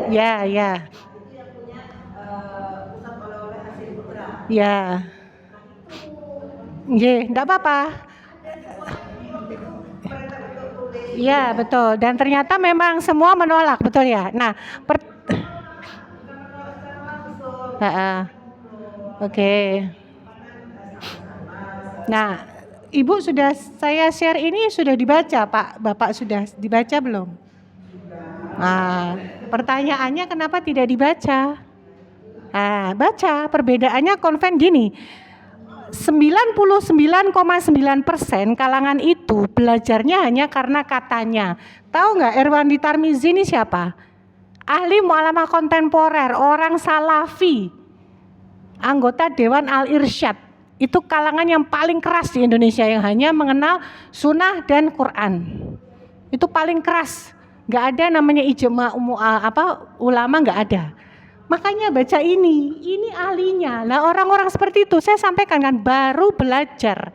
ya, ya, Itu yang punya pusat oleh-oleh hasil putra. ya, enggak apa-apa. Iya betul. Dan ternyata memang semua menolak, betul ya. Nah, oke. Nah, Ibu sudah saya share ini sudah dibaca Pak, Bapak sudah dibaca belum? Nah, pertanyaannya kenapa tidak dibaca? Nah, baca. Perbedaannya konven gini. 99,9% kalangan itu belajarnya hanya karena katanya. Tahu nggak Erwandi Tarmizi ini siapa? Ahli mu'alamah kontemporer, orang Salafi, anggota Dewan Al-Irsyad. Itu kalangan yang paling keras di Indonesia yang hanya mengenal sunnah dan Quran. Itu paling keras. Nggak ada namanya ijma ulama, nggak ada. Makanya baca ini ahlinya. Nah orang-orang seperti itu saya sampaikan kan baru belajar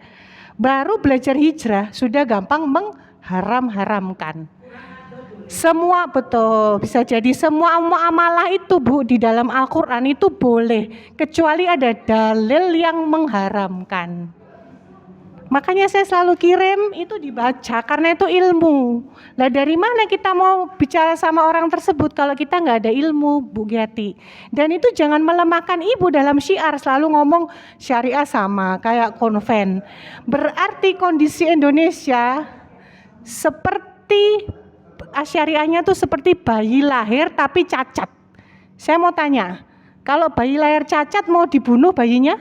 hijrah sudah gampang mengharam-haramkan. Semua betul, bisa jadi semua muamalah itu Bu di dalam Al-Quran itu boleh, kecuali ada dalil yang mengharamkan. Makanya saya selalu kirim itu dibaca karena itu ilmu. Nah dari mana kita mau bicara sama orang tersebut kalau kita nggak ada ilmu, Bu Giati. Dan itu jangan melemahkan ibu dalam syiar, selalu ngomong syariah sama kayak konven. Berarti kondisi Indonesia seperti syariahnya tuh seperti bayi lahir tapi cacat. Saya mau tanya, kalau bayi lahir cacat mau dibunuh bayinya?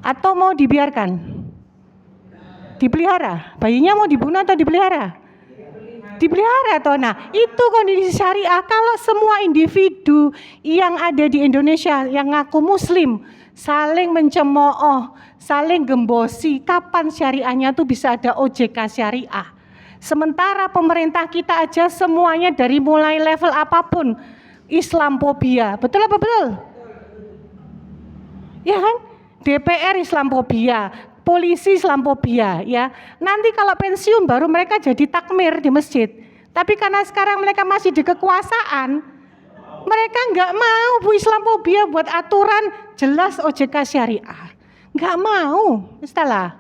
Atau mau dibiarkan? Dipelihara? Bayinya mau dibunuh atau dipelihara? Dipelihara toh. Nah, itu kondisi syariah. Kalau semua individu yang ada di Indonesia yang ngaku muslim saling mencemooh, saling gembosi, kapan syariahnya tuh bisa ada OJK syariah? Sementara pemerintah kita aja semuanya dari mulai level apapun Islamophobia. Betul apa betul? Ya kan? DPR Islamophobia, polisi Islamophobia, ya. Nanti kalau pensiun baru mereka jadi takmir di masjid. Tapi karena sekarang mereka masih di kekuasaan, mereka nggak mau Bu Islamophobia buat aturan jelas OJK syariah. Nggak mau, istilah.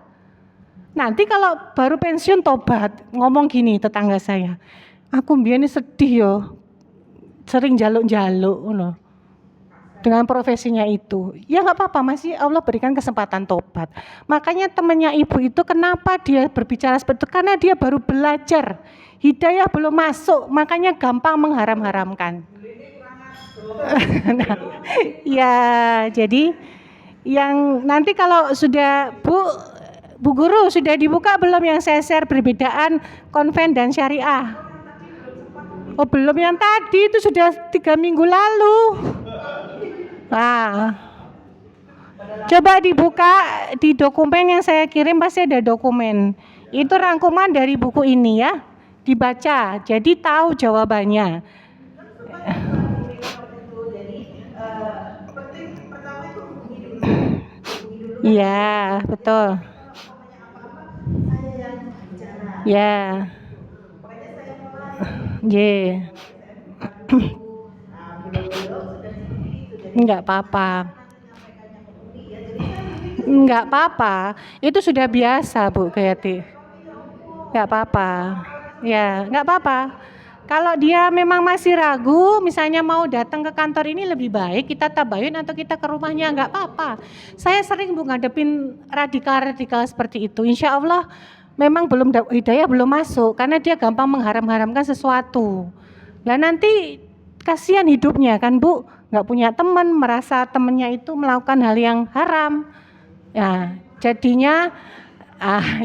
Nanti kalau baru pensiun tobat, ngomong gini tetangga saya, aku biar ini sedih yo, sering jaluk-jaluk, dengan profesinya itu, ya nggak apa-apa, masih Allah berikan kesempatan tobat. Makanya temannya ibu itu kenapa dia berbicara seperti itu? Karena dia baru belajar, hidayah belum masuk, makanya gampang mengharam-haramkan. Nah, ya jadi yang nanti kalau sudah Bu Guru sudah dibuka belum yang saya share perbedaan konven dan syariah? Oh belum, yang tadi itu sudah 3 minggu lalu. Nah, coba dibuka di dokumen yang saya kirim, pasti ada dokumen. Itu rangkuman dari buku ini ya, dibaca, jadi tahu jawabannya. Iya, betul. Ya. Yeah. Enggak apa-apa. Enggak apa-apa. Itu sudah biasa, Bu Gayati. Enggak apa-apa. Ya, enggak apa-apa. Kalau dia memang masih ragu, misalnya mau datang ke kantor ini lebih baik kita tabayun atau kita ke rumahnya, enggak apa-apa. Saya sering Bu ngadepin radikal-radikal seperti itu. Insya Allah memang hidayah belum masuk karena dia gampang mengharam-haramkan sesuatu. Lah nanti kasihan hidupnya kan Bu, nggak punya teman, merasa temannya itu melakukan hal yang haram. Ya, jadinya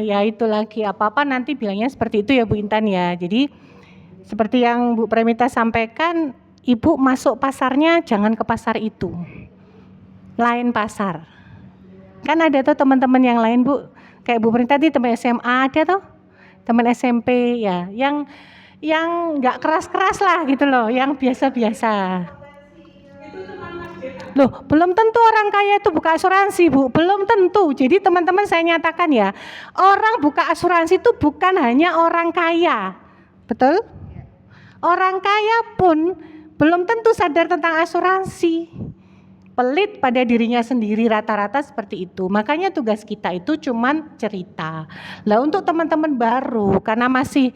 ya itu lagi apa-apa nanti bilangnya seperti itu ya Bu Intan ya. Jadi seperti yang Bu Premita sampaikan, Ibu masuk pasarnya jangan ke pasar itu. Lain pasar. Kan ada tuh teman-teman yang lain Bu, kayak Bu Premita tadi teman SMA ada tuh. Teman SMP ya, yang nggak keras-keras lah gitu loh, yang biasa-biasa. Loh, belum tentu orang kaya itu buka asuransi Bu, belum tentu. Jadi teman-teman saya nyatakan ya, orang buka asuransi itu bukan hanya orang kaya, betul? Orang kaya pun belum tentu sadar tentang asuransi. Pelit pada dirinya sendiri, rata-rata seperti itu. Makanya tugas kita itu cuman cerita. Lah untuk teman-teman baru karena masih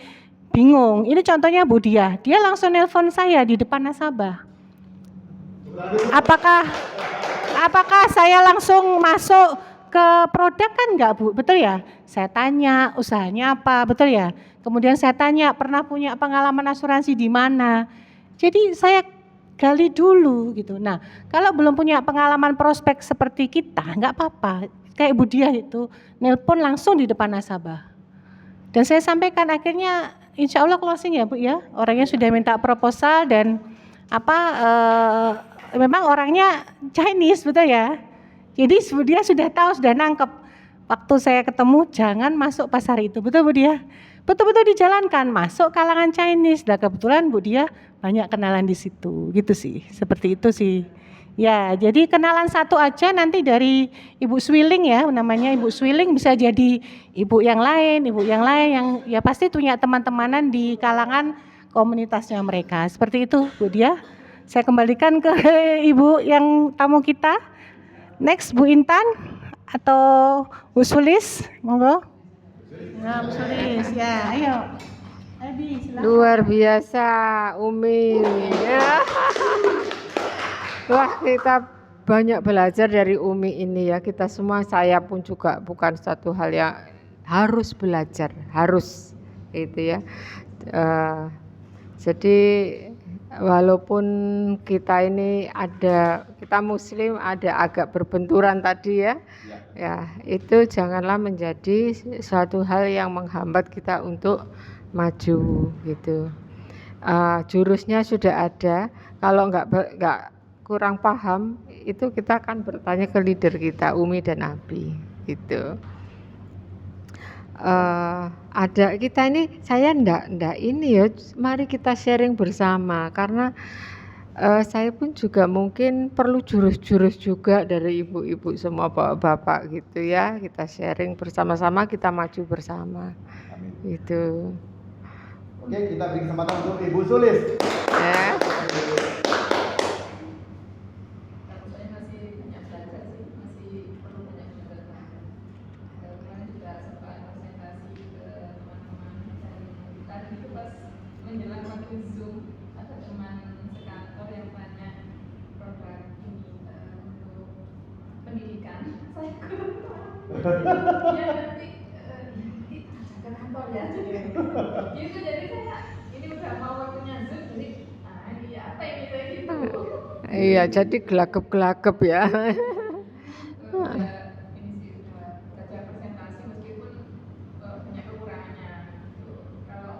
bingung, ini contohnya Bu Dia langsung nelpon saya di depan nasabah. Apakah saya langsung masuk ke produk kan enggak Bu? Betul ya? Saya tanya usahanya apa, betul ya? Kemudian saya tanya pernah punya pengalaman asuransi di mana? Jadi saya gali dulu gitu. Nah, kalau belum punya pengalaman prospek seperti kita, nggak apa-apa. Kayak Ibu Diah itu, nelpon langsung di depan nasabah. Dan saya sampaikan akhirnya insya Allah closing ya Bu ya. Orangnya sudah minta proposal dan memang orangnya Chinese betul ya. Jadi dia sudah tahu, sudah nangkep. Waktu saya ketemu jangan masuk pasar itu, betul Bu Dia? Betul-betul dijalankan, masuk kalangan Chinese. Nah kebetulan Bu Dia banyak kenalan di situ, gitu sih. Seperti itu sih. Ya, jadi kenalan satu aja nanti dari Ibu Swiling ya, namanya Ibu Swiling bisa jadi ibu yang lain yang ya pasti punya teman-temanan di kalangan komunitasnya mereka. Seperti itu Bu Dia. Saya kembalikan ke Ibu yang tamu kita. Next Bu Intan atau Bu Sulis, monggo. Nah, Bu Sulis, ya, ayo. Abi, silakan. Luar biasa Umi. Ya. Wah, kita banyak belajar dari Umi ini ya. Kita semua, saya pun juga bukan satu hal yang harus belajar, harus itu ya. Jadi walaupun kita ini kita Muslim ada agak berbenturan tadi ya, ya itu janganlah menjadi suatu hal yang menghambat kita untuk maju gitu. Jurusnya sudah ada. Kalau nggak kurang paham itu kita akan bertanya ke leader kita Umi dan Abi gitu. Ada kita ini, saya ndak ini ya, mari kita sharing bersama karena saya pun juga mungkin perlu jurus-jurus juga dari ibu-ibu semua bapak-bapak gitu ya, kita sharing bersama-sama, kita maju bersama. Amin. Gitu. Oke, kita beri kesempatan untuk Ibu Sulis. Ya. Menjelang waktu Zoom ada teman sekantor yang tanya program ini untuk pendidikan, saya kurang paham. Ya nanti ke kantor ya. Gitu jadi saya ini udah mau waktunya Zoom jadi iya apa yang kita gitu. Iya, jadi gelagap-gelagap ya. Ini sih baca presentasi meskipun banyak kekurangannya. Gitu. Kalau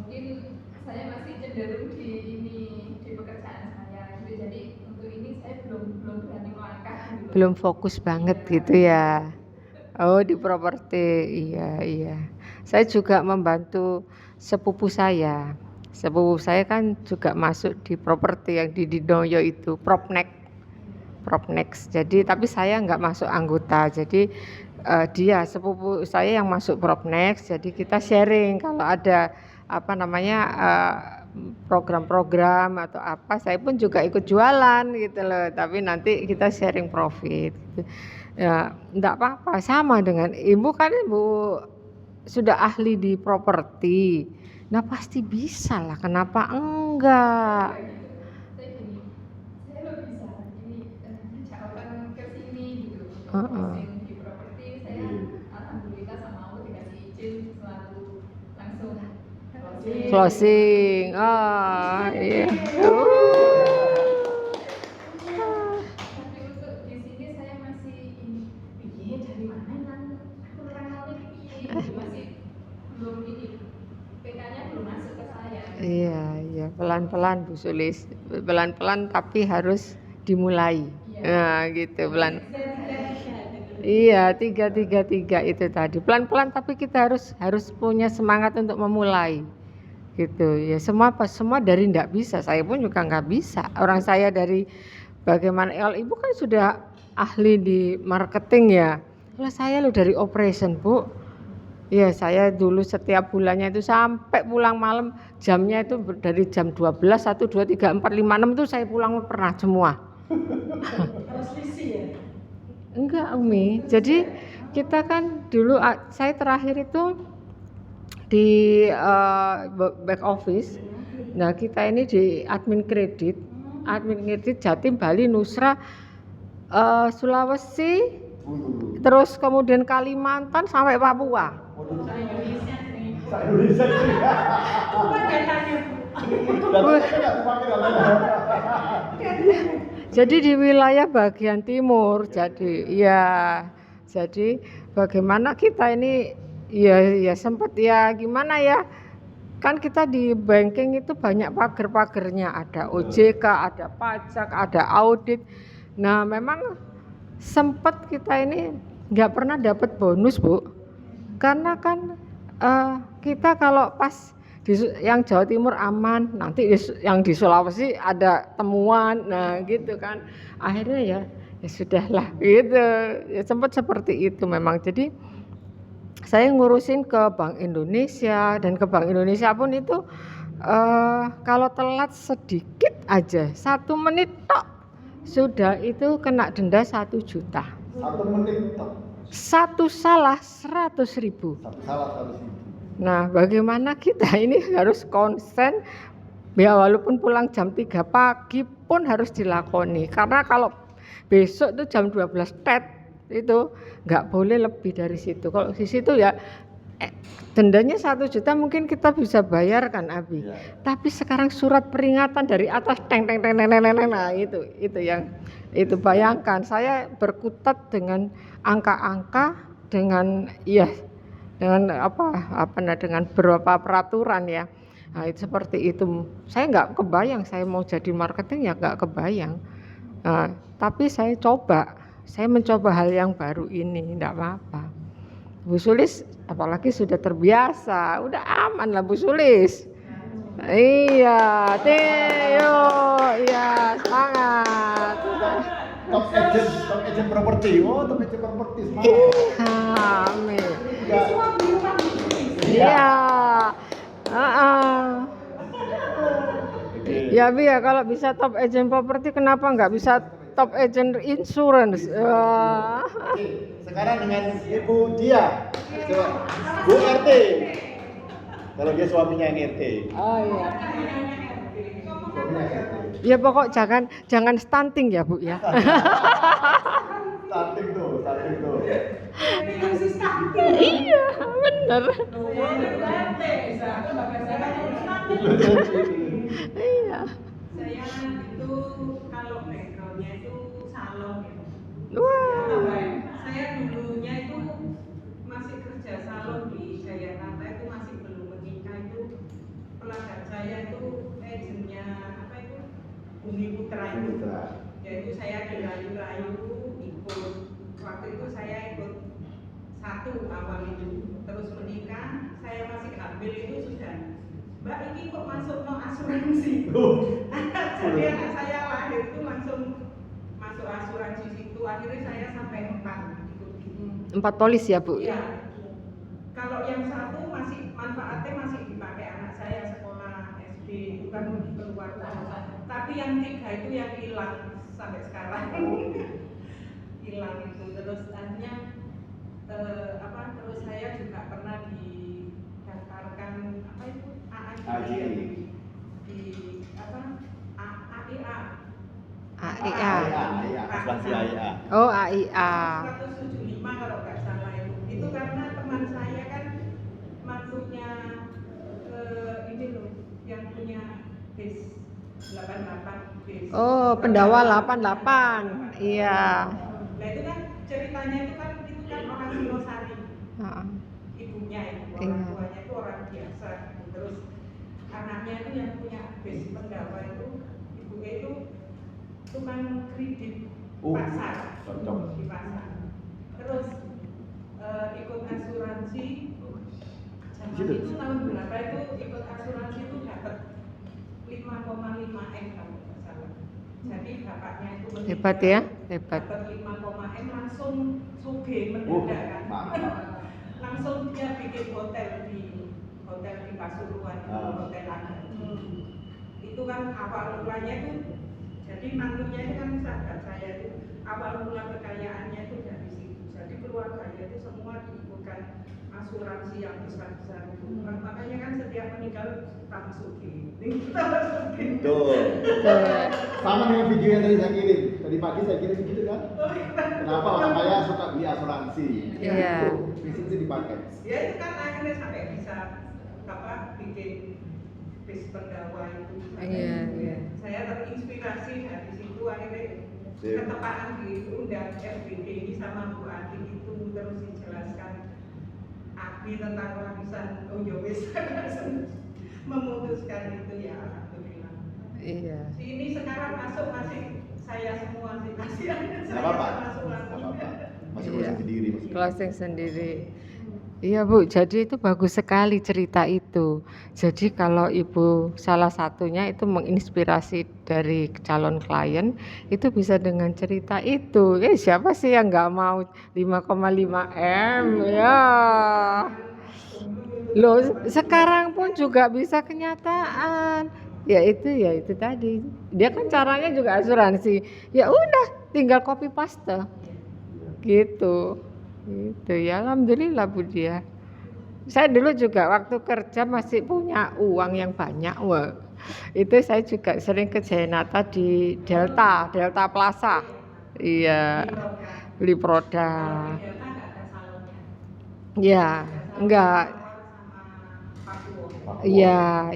mungkin saya masih cenderung di pekerjaan saya gitu. Jadi untuk ini saya belum berani melangkah gitu. Belum fokus banget gitu ya. Oh, di properti. Iya. Saya juga membantu sepupu saya. Sepupu saya kan juga masuk di properti yang di Dinoyo itu, Propnex. Jadi tapi saya nggak masuk anggota. Jadi dia sepupu saya yang masuk Propnex. Jadi kita sharing kalau ada program-program atau apa, saya pun juga ikut jualan gitu loh, tapi nanti kita sharing profit gitu. Ya enggak apa-apa, sama dengan ibu kan, ibu sudah ahli di properti, nah pasti bisa lah, kenapa enggak. Saya gini, saya lo bisa ini ajak orang ke sini gitu untuk Heeh. posting di properti. Saya alhamdulillah sama Allah dikasih izin selalu langsung Closing. Oh iya. Tapi untuk di sini saya masih ini piye dari mana kan aku kenalnya piye masih belum ini PK-nya belum masuk ke saya. Iya, pelan-pelan Bu Sulis, pelan-pelan tapi harus dimulai. Nah gitu, pelan. Iya, 3 itu tadi, pelan-pelan tapi kita harus punya semangat untuk memulai. Gitu ya, semua dari ndak bisa, saya pun juga nggak bisa. Orang saya dari bagaimana, ibu kan sudah ahli di marketing ya, kalau saya lo dari operation Bu. Ya saya dulu setiap bulannya itu sampai pulang malam, jamnya itu dari jam 12, 1, 2, 3, 4, 5, 6 itu saya pulang pernah semua. Enggak Umi, jadi kita kan dulu saya terakhir itu di back office. Nah kita ini di admin kredit Jatim, Bali, Nusra, Sulawesi, terus kemudian Kalimantan sampai Papua. Jadi di wilayah bagian timur, jadi bagaimana kita ini ya sempat ya gimana ya, kan kita di banking itu banyak pagar-pagarnya, ada OJK, ada pajak, ada audit. Nah memang sempat kita ini nggak pernah dapat bonus Bu, karena kan kita kalau pas yang Jawa Timur aman, nanti yang di Sulawesi ada temuan, nah gitu kan. Akhirnya ya sudahlah gitu, ya sempat seperti itu memang. Jadi saya ngurusin ke Bank Indonesia, dan ke Bank Indonesia pun itu kalau telat sedikit aja 1 menit tok sudah itu kena denda 1 juta. 1 menit toh. Satu salah 100.000. Satu salah 100.000. Nah, bagaimana kita ini harus konsen, ya walaupun pulang jam 3 pagi pun harus dilakoni. Karena kalau besok tuh jam 12 tet itu nggak boleh lebih dari situ. Kalau di situ ya dendanya 1 juta mungkin kita bisa bayar kan Abi. Ya. Tapi sekarang surat peringatan dari atas teng nah itu yang itu bayangkan saya berkutat dengan angka-angka dengan dengan beberapa peraturan ya. Nah, itu seperti itu. Saya nggak kebayang saya mau jadi marketing, ya nggak kebayang. Nah, tapi saya mencoba hal yang baru ini, enggak apa-apa. Bu Sulis apalagi sudah terbiasa, udah aman lah Bu Sulis. Iya, Teo, iya semangat. Top agent properti. Oh, top agent properti semangat. Amin. Ya. Iya. Ya Bi ya, kalau bisa top agent properti kenapa nggak bisa top agent insurance? Oke, sekarang dengan Ibu Dia. Coba. Bu RT. Kalau dia suaminya yang RT. Oh iya. Suaminya RT. Ya pokok jangan stunting ya Bu ya. Stunting tuh. Iya, benar. Iya. Saya itu kalau backgroundnya itu salon gitu. Wah. Saya dulunya itu masih kerja salon di Jayakarta, itu masih belum menikah. Itu pelanggan saya itu agennya apa itu Bumi Putra itu. Yaitu saya dirayu-rayu ikut. Waktu itu saya ikut 1 awal itu, terus menikah. Saya masih hamil itu sudah, Mbak ini kok masuk no asuransi. Jadi anak saya lahir itu langsung masuk asuransi situ. Akhirnya saya sampai 4 ikut gitu. 4 polis ya Bu? Iya. Kalau yang 1 masih manfaatnya masih dipakai anak saya sekolah SD, itu kan keluar. Tapi yang 3 itu yang hilang sampai sekarang. Hilang itu. Terus akhirnya terus saya juga pernah didaftarkan apa itu AAG di AIA. Asuransi AIA. Oh AIA. 175 kalau nggak salah itu. Itu karena teman saya kan mantunya ini loh yang punya BES 88 BES. Oh pendawa 88. Iya. Nah itu kan ceritanya itu kan orang Singosari. Heeh. Ibunya itu Iya. orang tuanya itu orang biasa. Terus anaknya itu yang punya BES pendawa itu ibunya itu tukang kredit pasar. Cocok. Di pasar. Terus ikut asuransi. Zaman itu tahun berapa itu ikut asuransi itu dapat 5,5 M kalau nggak salah. Jadi bapaknya itu Hebat ya, hebat. dapat 5 M langsung sugih mendadak kan. Langsung dia bikin hotel di Pasuruan, hotel Agar. Itu kan awal mulanya itu, jadi mantunya itu kan sahabat saya itu, awal mula kekayaannya itu dari situ. Jadi keluarganya itu semua diikutkan asuransi yang besar-besar itu. Makanya kan setiap meninggal tambah sugih. Betul. Sama dengan video yang tadi saya kirim. Tadi pagi saya kirim gitu kan. Kenapa orang kaya suka beli asuransi? Iya. Prinsip itu dipakai. Ya itu kan akhirnya sampai bisa bikin bis penggawa itu. Iya, iya. Saya terinspirasi dari situ, akhirnya Sip. ketepaan diundang FBG ini sama Bu Ati itu, terus dijelaskan Abi tentang lapisan wis memutuskan itu, ya alhamdulillah. Iya. Ini sekarang masuk masih saya semua sih, masih ada Nggak saya apa-apa. masuk Nggak lagi. apa-apa. Masih Iya. closing sendiri maksudnya. Closing sendiri. Iya Bu, jadi itu bagus sekali cerita itu. Jadi kalau Ibu salah satunya itu menginspirasi dari calon klien, itu bisa dengan cerita itu. Siapa sih yang nggak mau 5,5 M ya? Loh, sekarang pun juga bisa kenyataan. Ya itu tadi. Dia kan caranya juga asuransi. Ya udah, tinggal copy paste. Gitu. Gitu ya, alhamdulillah Bu Dia. Saya dulu juga waktu kerja masih punya uang yang banyak. Wah, itu saya juga sering ke Jayanata di Delta Plaza. Iya, beli produk. Ternyata nggak ada salonnya. Ya, enggak. Sama Papua. Iya,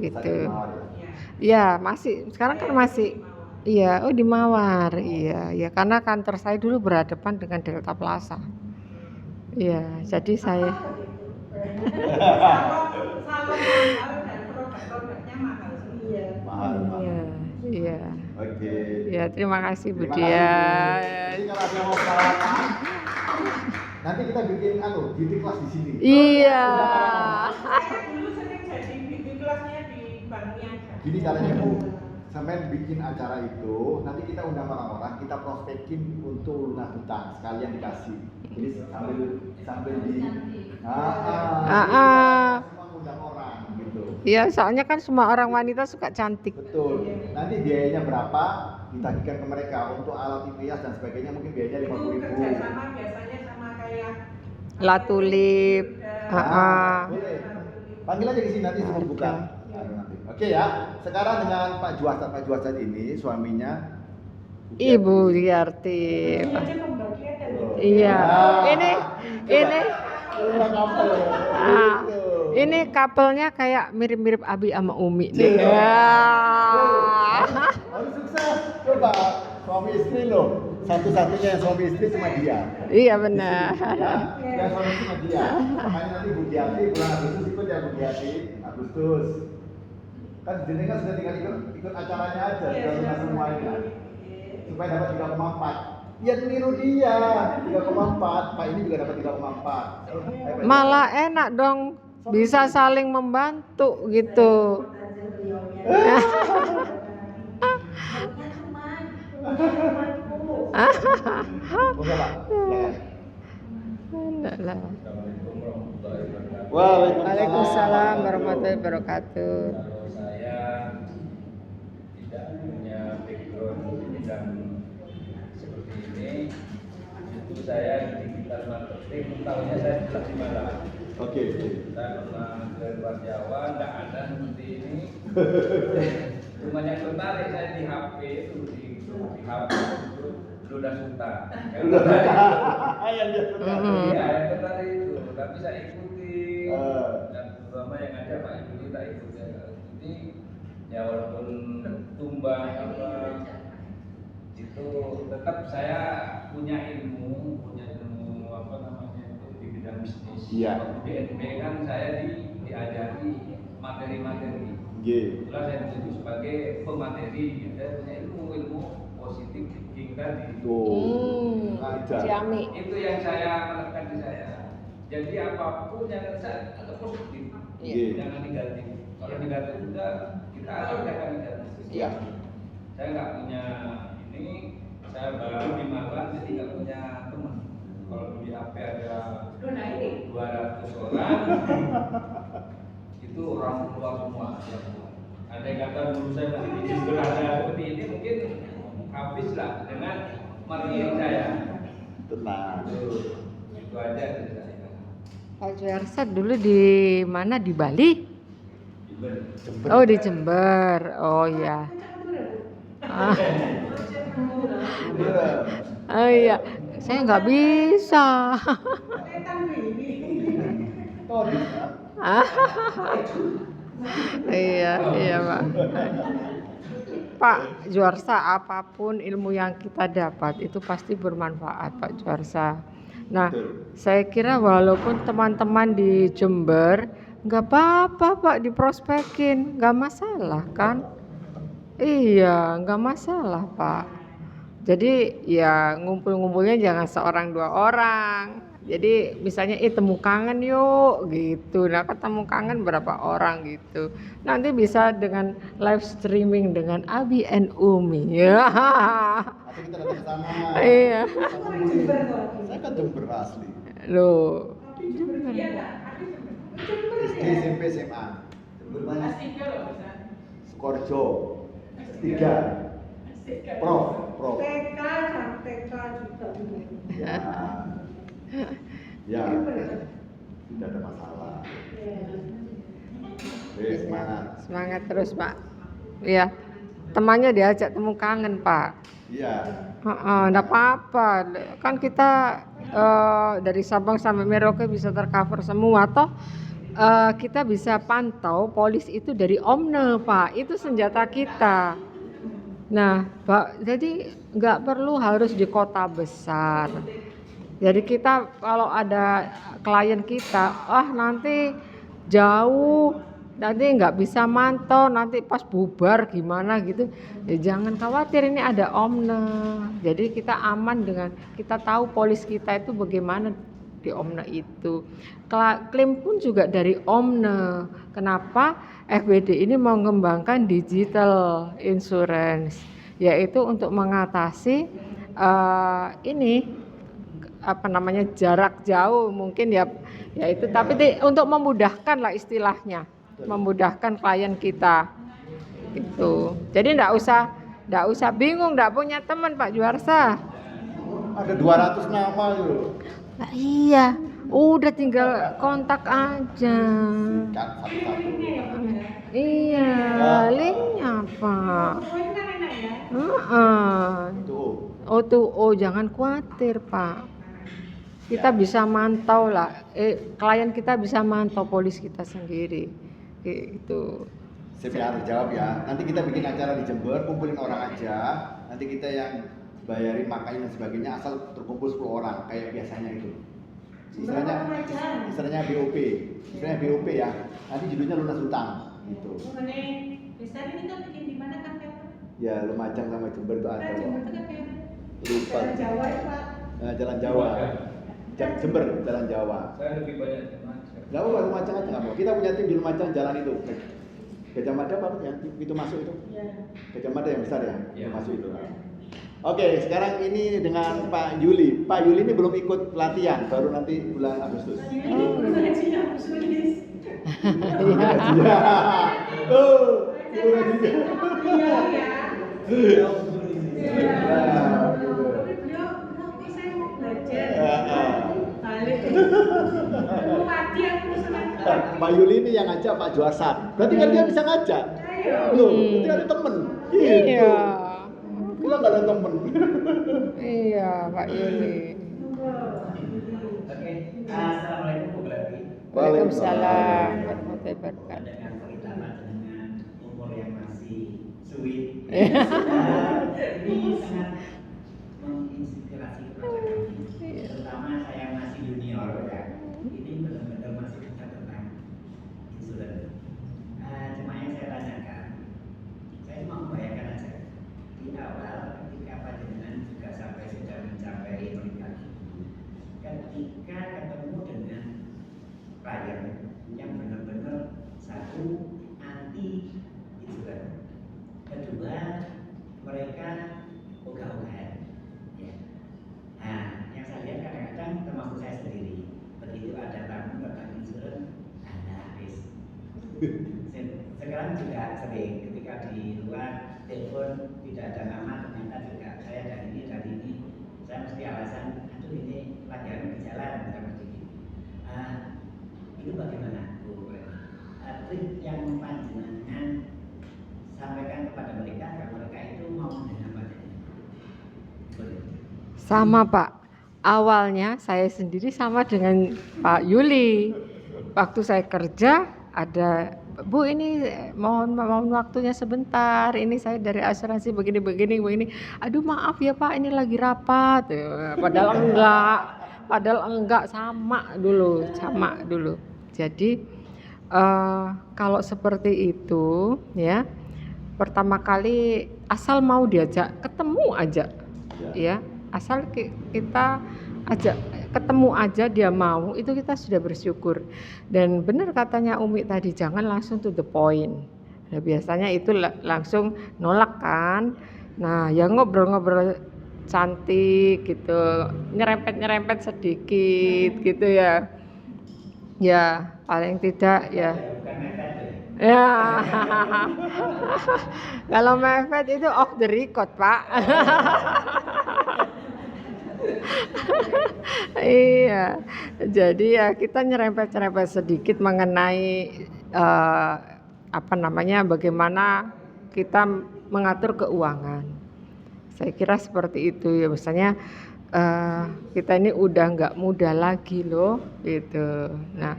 gitu. Ya. Ya, masih sekarang kan masih. Iya, oh di Mawar. Iya, karena kantor saya dulu berhadapan dengan Delta Plaza. Iya, jadi saya Salon mahal dan produk-produknya mahal semua. Mahal. iya. Oke. Ya, terima kasih Bu Terima Dia. kasih, Bu. Jadi kalau ada yang mau sarapan, nanti kita bikin beauty class di sini. Iya. Saya dulu sering jadi bikin kelasnya di Bank Niaga. Gini caranya Bu, sampai bikin acara itu, nanti kita undang orang-orang, kita prospekin untuk lunas hutang, sekalian dikasih. Jadi sambil di semua undang orang gitu. Iya, soalnya kan semua orang wanita suka cantik. Betul. Nanti biayanya berapa? Ditagihkan ke mereka untuk alat hias dan sebagainya, mungkin biayanya Itu 50.000. kerjasama biasanya sama kayak Latulip. Boleh. Panggil aja ke sini nanti sebelum buka. Oke ya. Sekarang dengan Pak Juwasat ini suaminya Ibu Diarti. Iya. Ini ini couple-nya kayak mirip-mirip Abi sama Umi nih. harus sukses. Coba suami istri loh. Satu-satunya yang suami istri cuma dia. Iya benar. Ya, yang suami istri cuma dia. Makanya nanti Bu Diati bulan Agustus ikut ya Bu Diati. Agustus. Kan jenengan kan sudah tinggal ikut acaranya aja, sudah lunas semuanya. Supaya dapat 3,4. Ya niru dia 3,4. Pak ini juga dapat 3,4. Malah enak dong, bisa saling membantu gitu. Oke Pak. Enak lah. Waalaikumsalam warahmatullahi wabarakatuh. Kalau saya tidak punya background di bidang seperti ini, itu saya di digital marketing, tahunya saya di Tasikmalaya. Oke. Saya pernah ke luar Jawa, nggak ada seperti ini. Cuma yang tertarik saya di HP itu, di HP itu ludah suta. Yang dia suka. Iya, yang tertarik itu, tapi saya ikuti dan terutama yang ada Pak Ibu tak ikut saya ikuti. Ya walaupun tumbang apa itu tetap saya punya ilmu apa namanya itu di bidang bisnis. Iya. Waktu di NB kan saya diajari materi-materi. Itulah saya dituju sebagai pemateri. Saya punya ilmu positif thinking tadi. Ajar. Ciami. Itu yang saya menekan di saya. Jadi apapun yang saya agak positif, jangan negatif. Kalau negatif sudah kita akan negatif. Iya. Saya nggak punya ini, saya baru di Malang jadi nggak punya teman. Kalau di HP ada 200 orang, itu orang tua semua. Ada yang kata dulu saya masih di berada seperti ini mungkin habislah dengan marketing saya. Tenang. Itu aja dari saya. Pak Juarsat dulu di mana, di Bali? Jember. Oh di Jember. Oh iya. Oh iya. Saya nggak bisa. Oh, bisa. Iya, iya Pak. Pak Juarsa, apapun ilmu yang kita dapat itu pasti bermanfaat Pak Juarsa. Nah, Betul. saya kira walaupun teman-teman di Jember nggak apa-apa Pak diprospekin, nggak masalah kan? Iya, nggak masalah Pak. Jadi ya ngumpul-ngumpulnya jangan seorang dua orang. Jadi misalnya temu kangen yuk gitu. Nah ketemu kangen berapa orang gitu. Nanti bisa dengan live streaming dengan Abi and Umi. Ya. Atau kita datang sama. Iya. Saya kan Jember asli. Loh. Iya nggak? Abi Jember. SD, SMP, SMA. Jember mana? S3 loh bisa. Sukorejo. S3. Prof. TK sama TK juga. Ya. Ya. Tidak ada masalah. Semangat. Semangat terus Pak. Iya. Temannya diajak temu kangen Pak. Iya. Enggak apa-apa. Kan kita dari Sabang sampai Merauke bisa tercover semua toh. Kita bisa pantau polis itu dari Omne Pak. Itu senjata kita. Nah, Pak, jadi nggak perlu harus di kota besar. Jadi kita kalau ada klien kita, nanti jauh, nanti nggak bisa mantau, nanti pas bubar gimana gitu. Ya jangan khawatir, ini ada Omne. Jadi kita aman dengan kita tahu polis kita itu bagaimana di Omne itu. Klaim pun juga dari Omne. Kenapa? FBD ini mengembangkan digital insurance, yaitu untuk mengatasi jarak jauh mungkin ya itu, tapi untuk memudahkan lah istilahnya, memudahkan klien kita gitu. Jadi enggak usah bingung, enggak punya teman Pak Juarsa. Ada 200 nama itu. Nah, iya, udah tinggal kontak aja. Kan satu-satu. Iya, linknya Pak. Oh, jangan khawatir Pak. Kita bisa mantau lah, klien kita bisa mantau polis kita sendiri, gitu. Saya harus jawab ya. Nanti kita bikin acara di Jember, kumpulin orang aja. Nanti kita yang bayarin makannya dan sebagainya, asal terkumpul 10 orang kayak biasanya itu. Istilahnya BOP. Istilahnya BOP ya. Nanti judulnya lunas hutang gitu. Bisa ini kan bikin di mana kan Pak? Ya, Lumajang sama Jember itu ada. Jember itu kan kayak Lupa. Jalan Jawa ya Pak. Jalan Jawa. Jember, Jalan Jawa. Saya lebih banyak teman. Nggak apa, Lumajang aja nggak apa. Kita punya tim di Lumajang jalan itu. Gajah Mada apa yang itu masuk itu? Iya. Gajah Mada yang besar ya, yang masuk itu. Iya. Oke, sekarang ini dengan Pak Yuli. Pak Yuli ini belum ikut pelatihan, baru nanti bulan Agustus. Gajinya sulis. Iya. Oh, Iya ya. Iya. Tapi beliau kok saya mau belajar. Balik. Mau mati aku sama. Pak Yuli ini yang ngajak Pak Juarsa. Berarti kan dia bisa ngajak. Loh, berarti ada temen. Gitu. Iya. Kita nggak ada temen. Iya Pak Yuli. Oke, assalamualaikum Bu Glavi. Waalaikumsalam warahmatullahi wabarakatuh. Dengan pertama dengan umur yang masih sweet. Ini sangat menginspirasi kepada kami. Terutama saya masih junior ya. Ini benar-benar masih kita tentang insurance. Cuma yang saya tanyakan, saya mau membayangkan aja di awal ketika panjenengan juga sampai sudah mencapai menikah, ketika ketemu dengan klien yang benar-benar satu anti insurance, kedua mereka ogah-ogahan ya. Nah, yang saya lihat kadang-kadang termasuk saya sendiri, begitu ada tamu tentang insurance, habis. Sekarang juga sering ketika di luar telepon tidak ada nama, ternyata juga saya dari ini saya mesti alasan, aduh ini lagi ada di jalan seperti ini. Itu bagaimana Bu? Trik yang panjenengan sampaikan kepada mereka agar mereka itu mau menerima panjenengan. Sama Pak. Awalnya saya sendiri sama dengan Pak Yuli. Waktu saya kerja ada Bu ini mohon waktunya sebentar, ini saya dari asuransi begini. Aduh maaf ya Pak, ini lagi rapat. Padahal enggak sama dulu. Jadi kalau seperti itu ya, pertama kali asal mau diajak ketemu aja ya, asal kita ajak ketemu aja dia mau, itu kita sudah bersyukur. Dan benar katanya Umi tadi, jangan langsung to the point. Nah, biasanya itu langsung nolak kan. Nah, ya ngobrol-ngobrol cantik gitu, nyerempet sedikit gitu ya. Ya, paling tidak ya. Bukan mepet tuh. Ya. Kalau mepet itu off the record, Pak. Iya, jadi ya kita nyerempet sedikit mengenai bagaimana kita mengatur keuangan. Saya kira seperti itu ya, misalnya kita ini udah nggak muda lagi loh, gitu. Nah,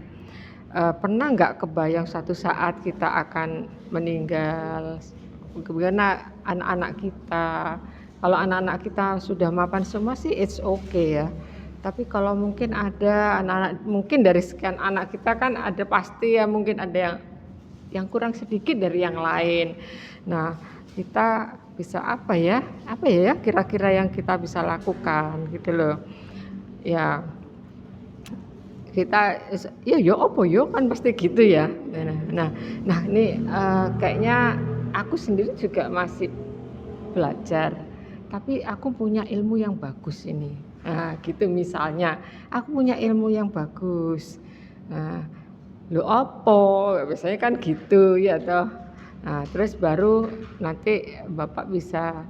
pernah nggak kebayang suatu saat kita akan meninggal? Bagaimana anak-anak kita? Kalau anak-anak kita sudah mapan semua sih it's okay ya. Tapi kalau mungkin ada anak-anak, mungkin dari sekian anak kita kan ada pasti ya, mungkin ada yang kurang sedikit dari yang lain. Nah, kita bisa apa ya kira-kira yang kita bisa lakukan gitu loh. Ya kita kan pasti gitu ya. Nah ini kayaknya aku sendiri juga masih belajar, tapi aku punya ilmu yang bagus ini. Nah, gitu misalnya, aku punya ilmu yang bagus. Nah, lo opo? Biasanya kan gitu ya toh. Nah, terus baru nanti Bapak bisa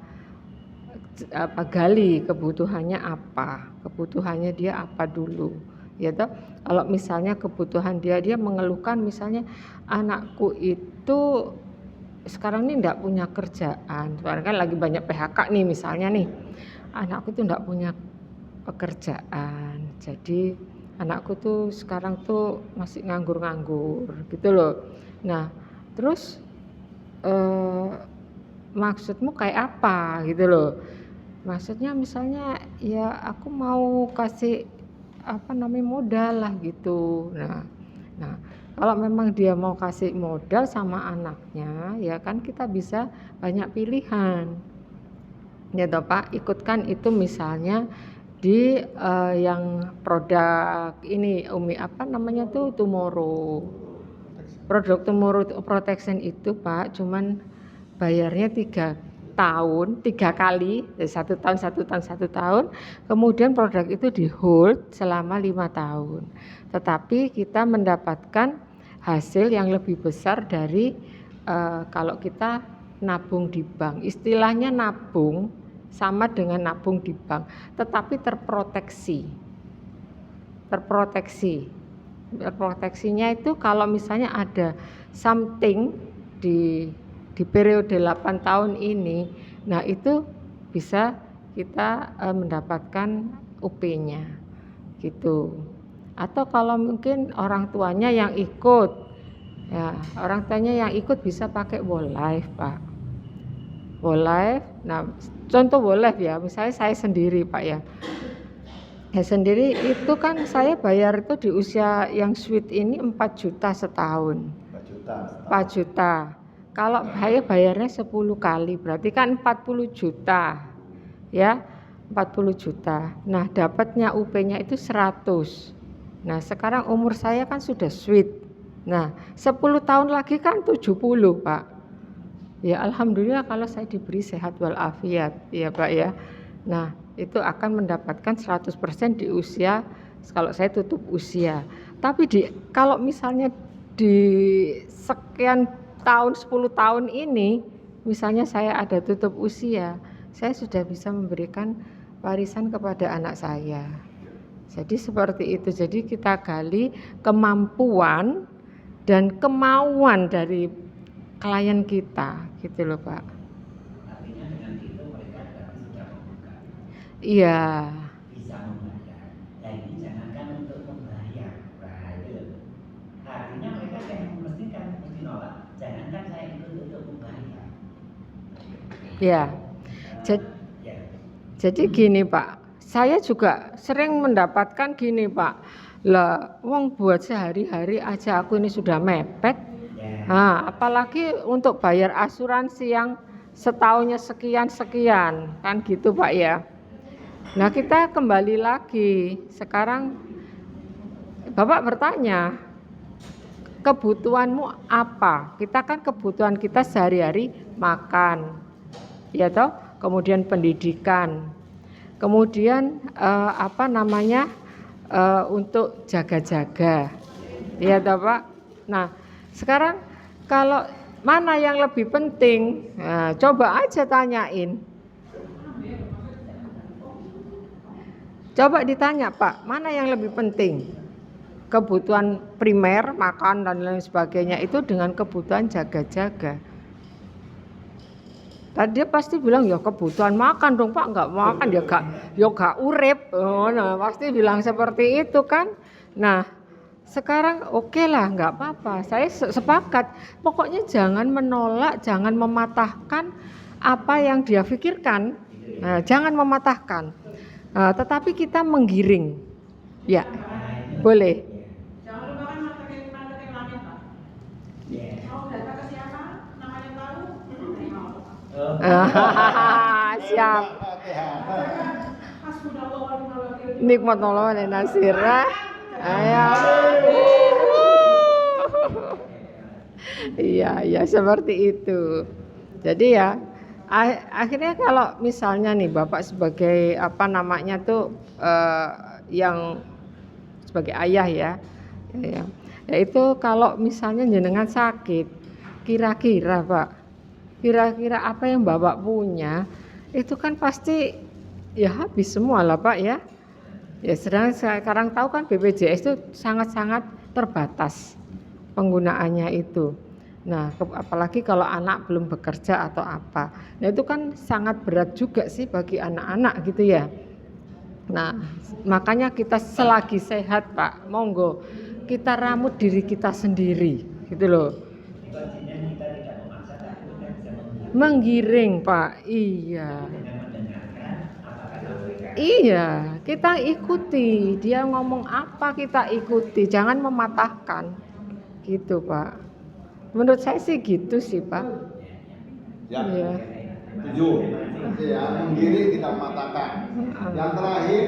gali kebutuhannya apa? Kebutuhannya dia apa dulu? Ya toh. Kalau misalnya kebutuhan dia mengeluhkan misalnya anakku itu sekarang ini enggak punya kerjaan. Sekarang kan lagi banyak PHK nih misalnya nih. Anakku itu enggak punya pekerjaan. Jadi anakku tuh sekarang tuh masih nganggur gitu loh. Nah, terus maksudmu kayak apa gitu loh. Maksudnya misalnya ya aku mau kasih modal lah gitu. Nah, kalau memang dia mau kasih modal sama anaknya, ya kan kita bisa banyak pilihan. Ya toh Pak, ikutkan itu misalnya di yang produk ini Umi Tomorrow. Produk Tomorrow Protection itu Pak, cuman bayarnya 3 kali, 1 tahun, kemudian produk itu di hold selama 5 tahun. Tetapi kita mendapatkan hasil yang lebih besar dari kalau kita nabung di bank. Istilahnya nabung sama dengan nabung di bank, tetapi terproteksinya itu kalau misalnya ada something di periode 8 tahun ini, nah itu bisa kita mendapatkan UP-nya gitu. Atau kalau mungkin orang tuanya yang ikut, ya orang tuanya yang ikut bisa pakai Whole Life Pak. Whole Life, nah contoh Whole Life ya, misalnya saya sendiri Pak ya. Ya sendiri itu kan saya bayar itu di usia yang sweet ini 4 juta setahun. 4 juta. Kalau saya bayarnya 10 kali berarti kan 40 juta. Ya, 40 juta. Nah, dapatnya UP-nya itu 100. Nah, sekarang umur saya kan sudah sweet. Nah, 10 tahun lagi kan 70, Pak. Ya, alhamdulillah kalau saya diberi sehat walafiat, ya, Pak ya. Nah, itu akan mendapatkan 100% di usia kalau saya tutup usia. Tapi kalau misalnya di sekian tahun 10 tahun ini misalnya saya ada tutup usia, saya sudah bisa memberikan warisan kepada anak saya. Jadi seperti itu. Jadi kita gali kemampuan dan kemauan dari klien kita gitu loh Pak. Artinya dengan itu mereka sudah membuka. Iya. Bisa membayar. Nah ini jangankan untuk membayar. Nah itu. Artinya mereka yang mesti nolak. jangankan saya ikut untuk membayar. Ya. Ya. Jadi gini Pak, saya juga sering mendapatkan gini Pak, lah wong buat sehari-hari aja aku ini sudah mepet, Ya. nah, apalagi untuk bayar asuransi yang setahunnya sekian-sekian, kan gitu Pak ya. Nah kita kembali lagi, sekarang Bapak bertanya, kebutuhanmu apa? Kita kan kebutuhan kita sehari-hari makan, ya toh, kemudian pendidikan, kemudian untuk jaga-jaga, ya toh Pak. Nah sekarang kalau mana yang lebih penting, nah, coba aja tanyain, coba ditanya Pak, mana yang lebih penting? Kebutuhan primer, makan dan lain sebagainya itu dengan kebutuhan jaga-jaga. Tadi dia pasti bilang ya kebutuhan makan dong Pak, nggak makan ya gak urip. Oh, nah pasti bilang seperti itu kan. Nah sekarang oke lah, nggak apa-apa. Saya sepakat. Pokoknya jangan menolak, jangan mematahkan apa yang dia pikirkan. Nah, jangan mematahkan. Tetapi kita menggiring. Ya, boleh. Jangan lupakan marketing langit, Pak. Mau data ke siapa? Namanya tahu? Siap. Hasbunallah wa ni'mal wakil. Nikmatullah wa nasirah. Ayo. Iya, seperti itu. Jadi ya, akhirnya kalau misalnya nih Bapak sebagai yang sebagai ayah ya, yaitu kalau misalnya jenengan sakit, kira-kira Pak, kira-kira apa yang Bapak punya, itu kan pasti ya habis semua lah Pak ya. Ya sedang sekarang tahu kan BPJS itu sangat-sangat terbatas penggunaannya itu. Nah apalagi kalau anak belum bekerja atau apa. Nah itu kan sangat berat juga sih bagi anak-anak gitu ya. Nah makanya kita selagi sehat Pak, monggo kita rambut diri kita sendiri gitu loh. Kuncinya kita tidak memaksa, tapi kita bisa Menggiring Pak, iya. dengan mendengarkan apa kata mereka. Iya, kita ikuti. Dia ngomong apa kita ikuti, jangan mematahkan. Gitu, Pak. Menurut saya sih gitu sih, Pak. Ya, Iya. setuju. Oke ya, menggiring tidak mematahkan. Yang terakhir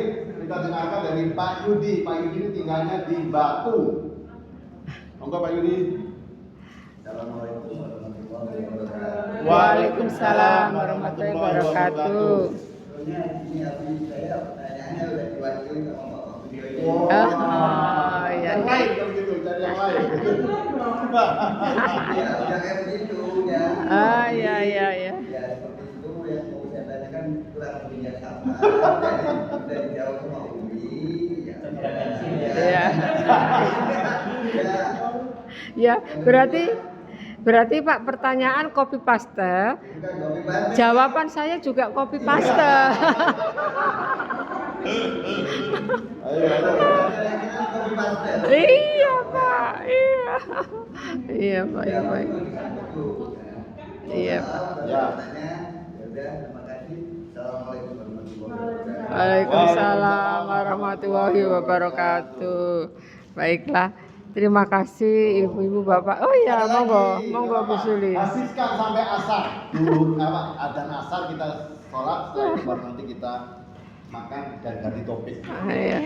kita dengarkan dari Pak Yudi. Pak Yudi ini tinggalnya di Batu. Monggo Pak Yudi. Assalamualaikum warahmatullahi wabarakatuh. Waalaikumsalam warahmatullahi wabarakatuh. Soalnya ini habis saya pertanyaannya udah diwakili sama Bapak Beliau ini. Oh, iya. Yang lain kalau gitu, cari yang lain. Ya udah kayak begitu ya. Ah, iya. Ya seperti itu yang mau saya tanyakan kurang lebihnya sama. Udah dijawab sama Umi. Ya. Iya. Ya. Ya, berarti Pak pertanyaan copy paste. Bukan kopi paste. Jawaban saya juga copy paste. Kira-kira kopi paste. Iya, Pak. Iya. Iya, Pak. Iya, Pak. Iya, Pak. Ya. Udah, terima kasih. Assalamualaikum warahmatullahi wabarakatuh. Waalaikumsalam warahmatullahi wabarakatuh. Baiklah, terima kasih ibu-ibu bapak. Oh ya, monggo Bu Sulis. Habiskan sampai asar. Dulu adzan asar kita sholat, setelah itu baru nanti kita makan dan ganti topik. Iya.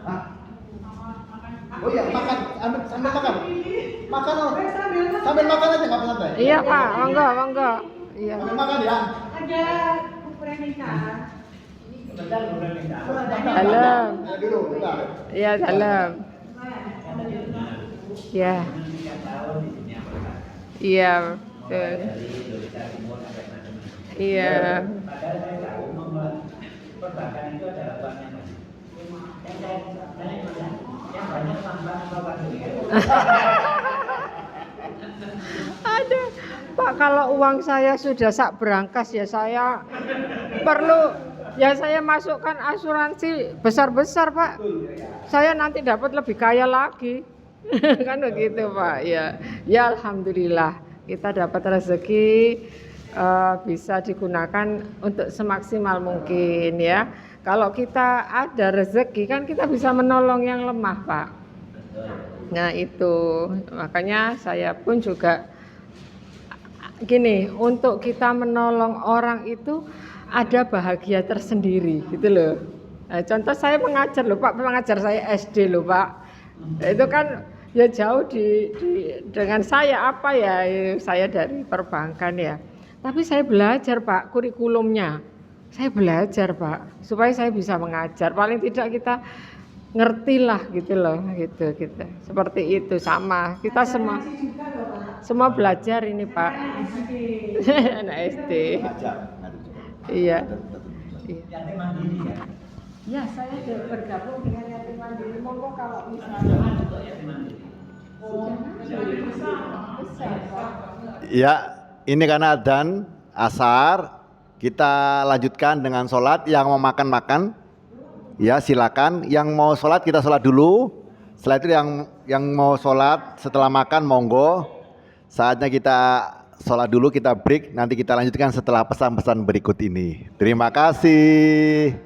Hah? Oh iya, makan, sambil makan. Makan loh. Sambil makan aja nggak santai. Iya Pak, monggo. Iya. Sambil makan ya. Ada Prenita. Dalam. Ya dulu, bentar. Iya dalam. Iya. Iya, betul. Iya. Padahal saya tahu membuat perbankan itu adalah bank yang banyak. Yang banyak bank bapak sendiri. Aduh, Pak, kalau uang saya sudah sak berangkas ya saya perlu saya masukkan asuransi besar-besar Pak. Saya nanti dapat lebih kaya lagi. Kan begitu Pak. Ya, ya alhamdulillah kita dapat rezeki bisa digunakan untuk semaksimal mungkin ya. Kalau kita ada rezeki kan kita bisa menolong yang lemah Pak. Nah itu makanya saya pun juga gini, untuk kita menolong orang itu ada bahagia tersendiri gitu loh. Nah, contoh saya mengajar loh Pak, mengajar saya SD loh Pak. Itu kan ya jauh dengan saya apa ya, saya dari perbankan ya. Tapi saya belajar Pak kurikulumnya. Saya belajar Pak supaya saya bisa mengajar. Paling tidak kita ngertilah gitu loh, gitu. Seperti itu sama. Kita semua belajar ini Pak. Anak SD. Iya. Yatim mandiri ya. Ya, saya bergabung dengan yatim mandiri. Monggo kalau misalnya Untuk yatim mandiri. besar Pak. Ya, ini karena adzan asar, kita lanjutkan dengan sholat. Yang mau makan, ya silakan. Yang mau sholat kita sholat dulu. Setelah itu yang mau sholat setelah makan monggo. Saatnya kita sholat dulu, kita break. Nanti kita lanjutkan setelah pesan-pesan berikut ini. Terima kasih.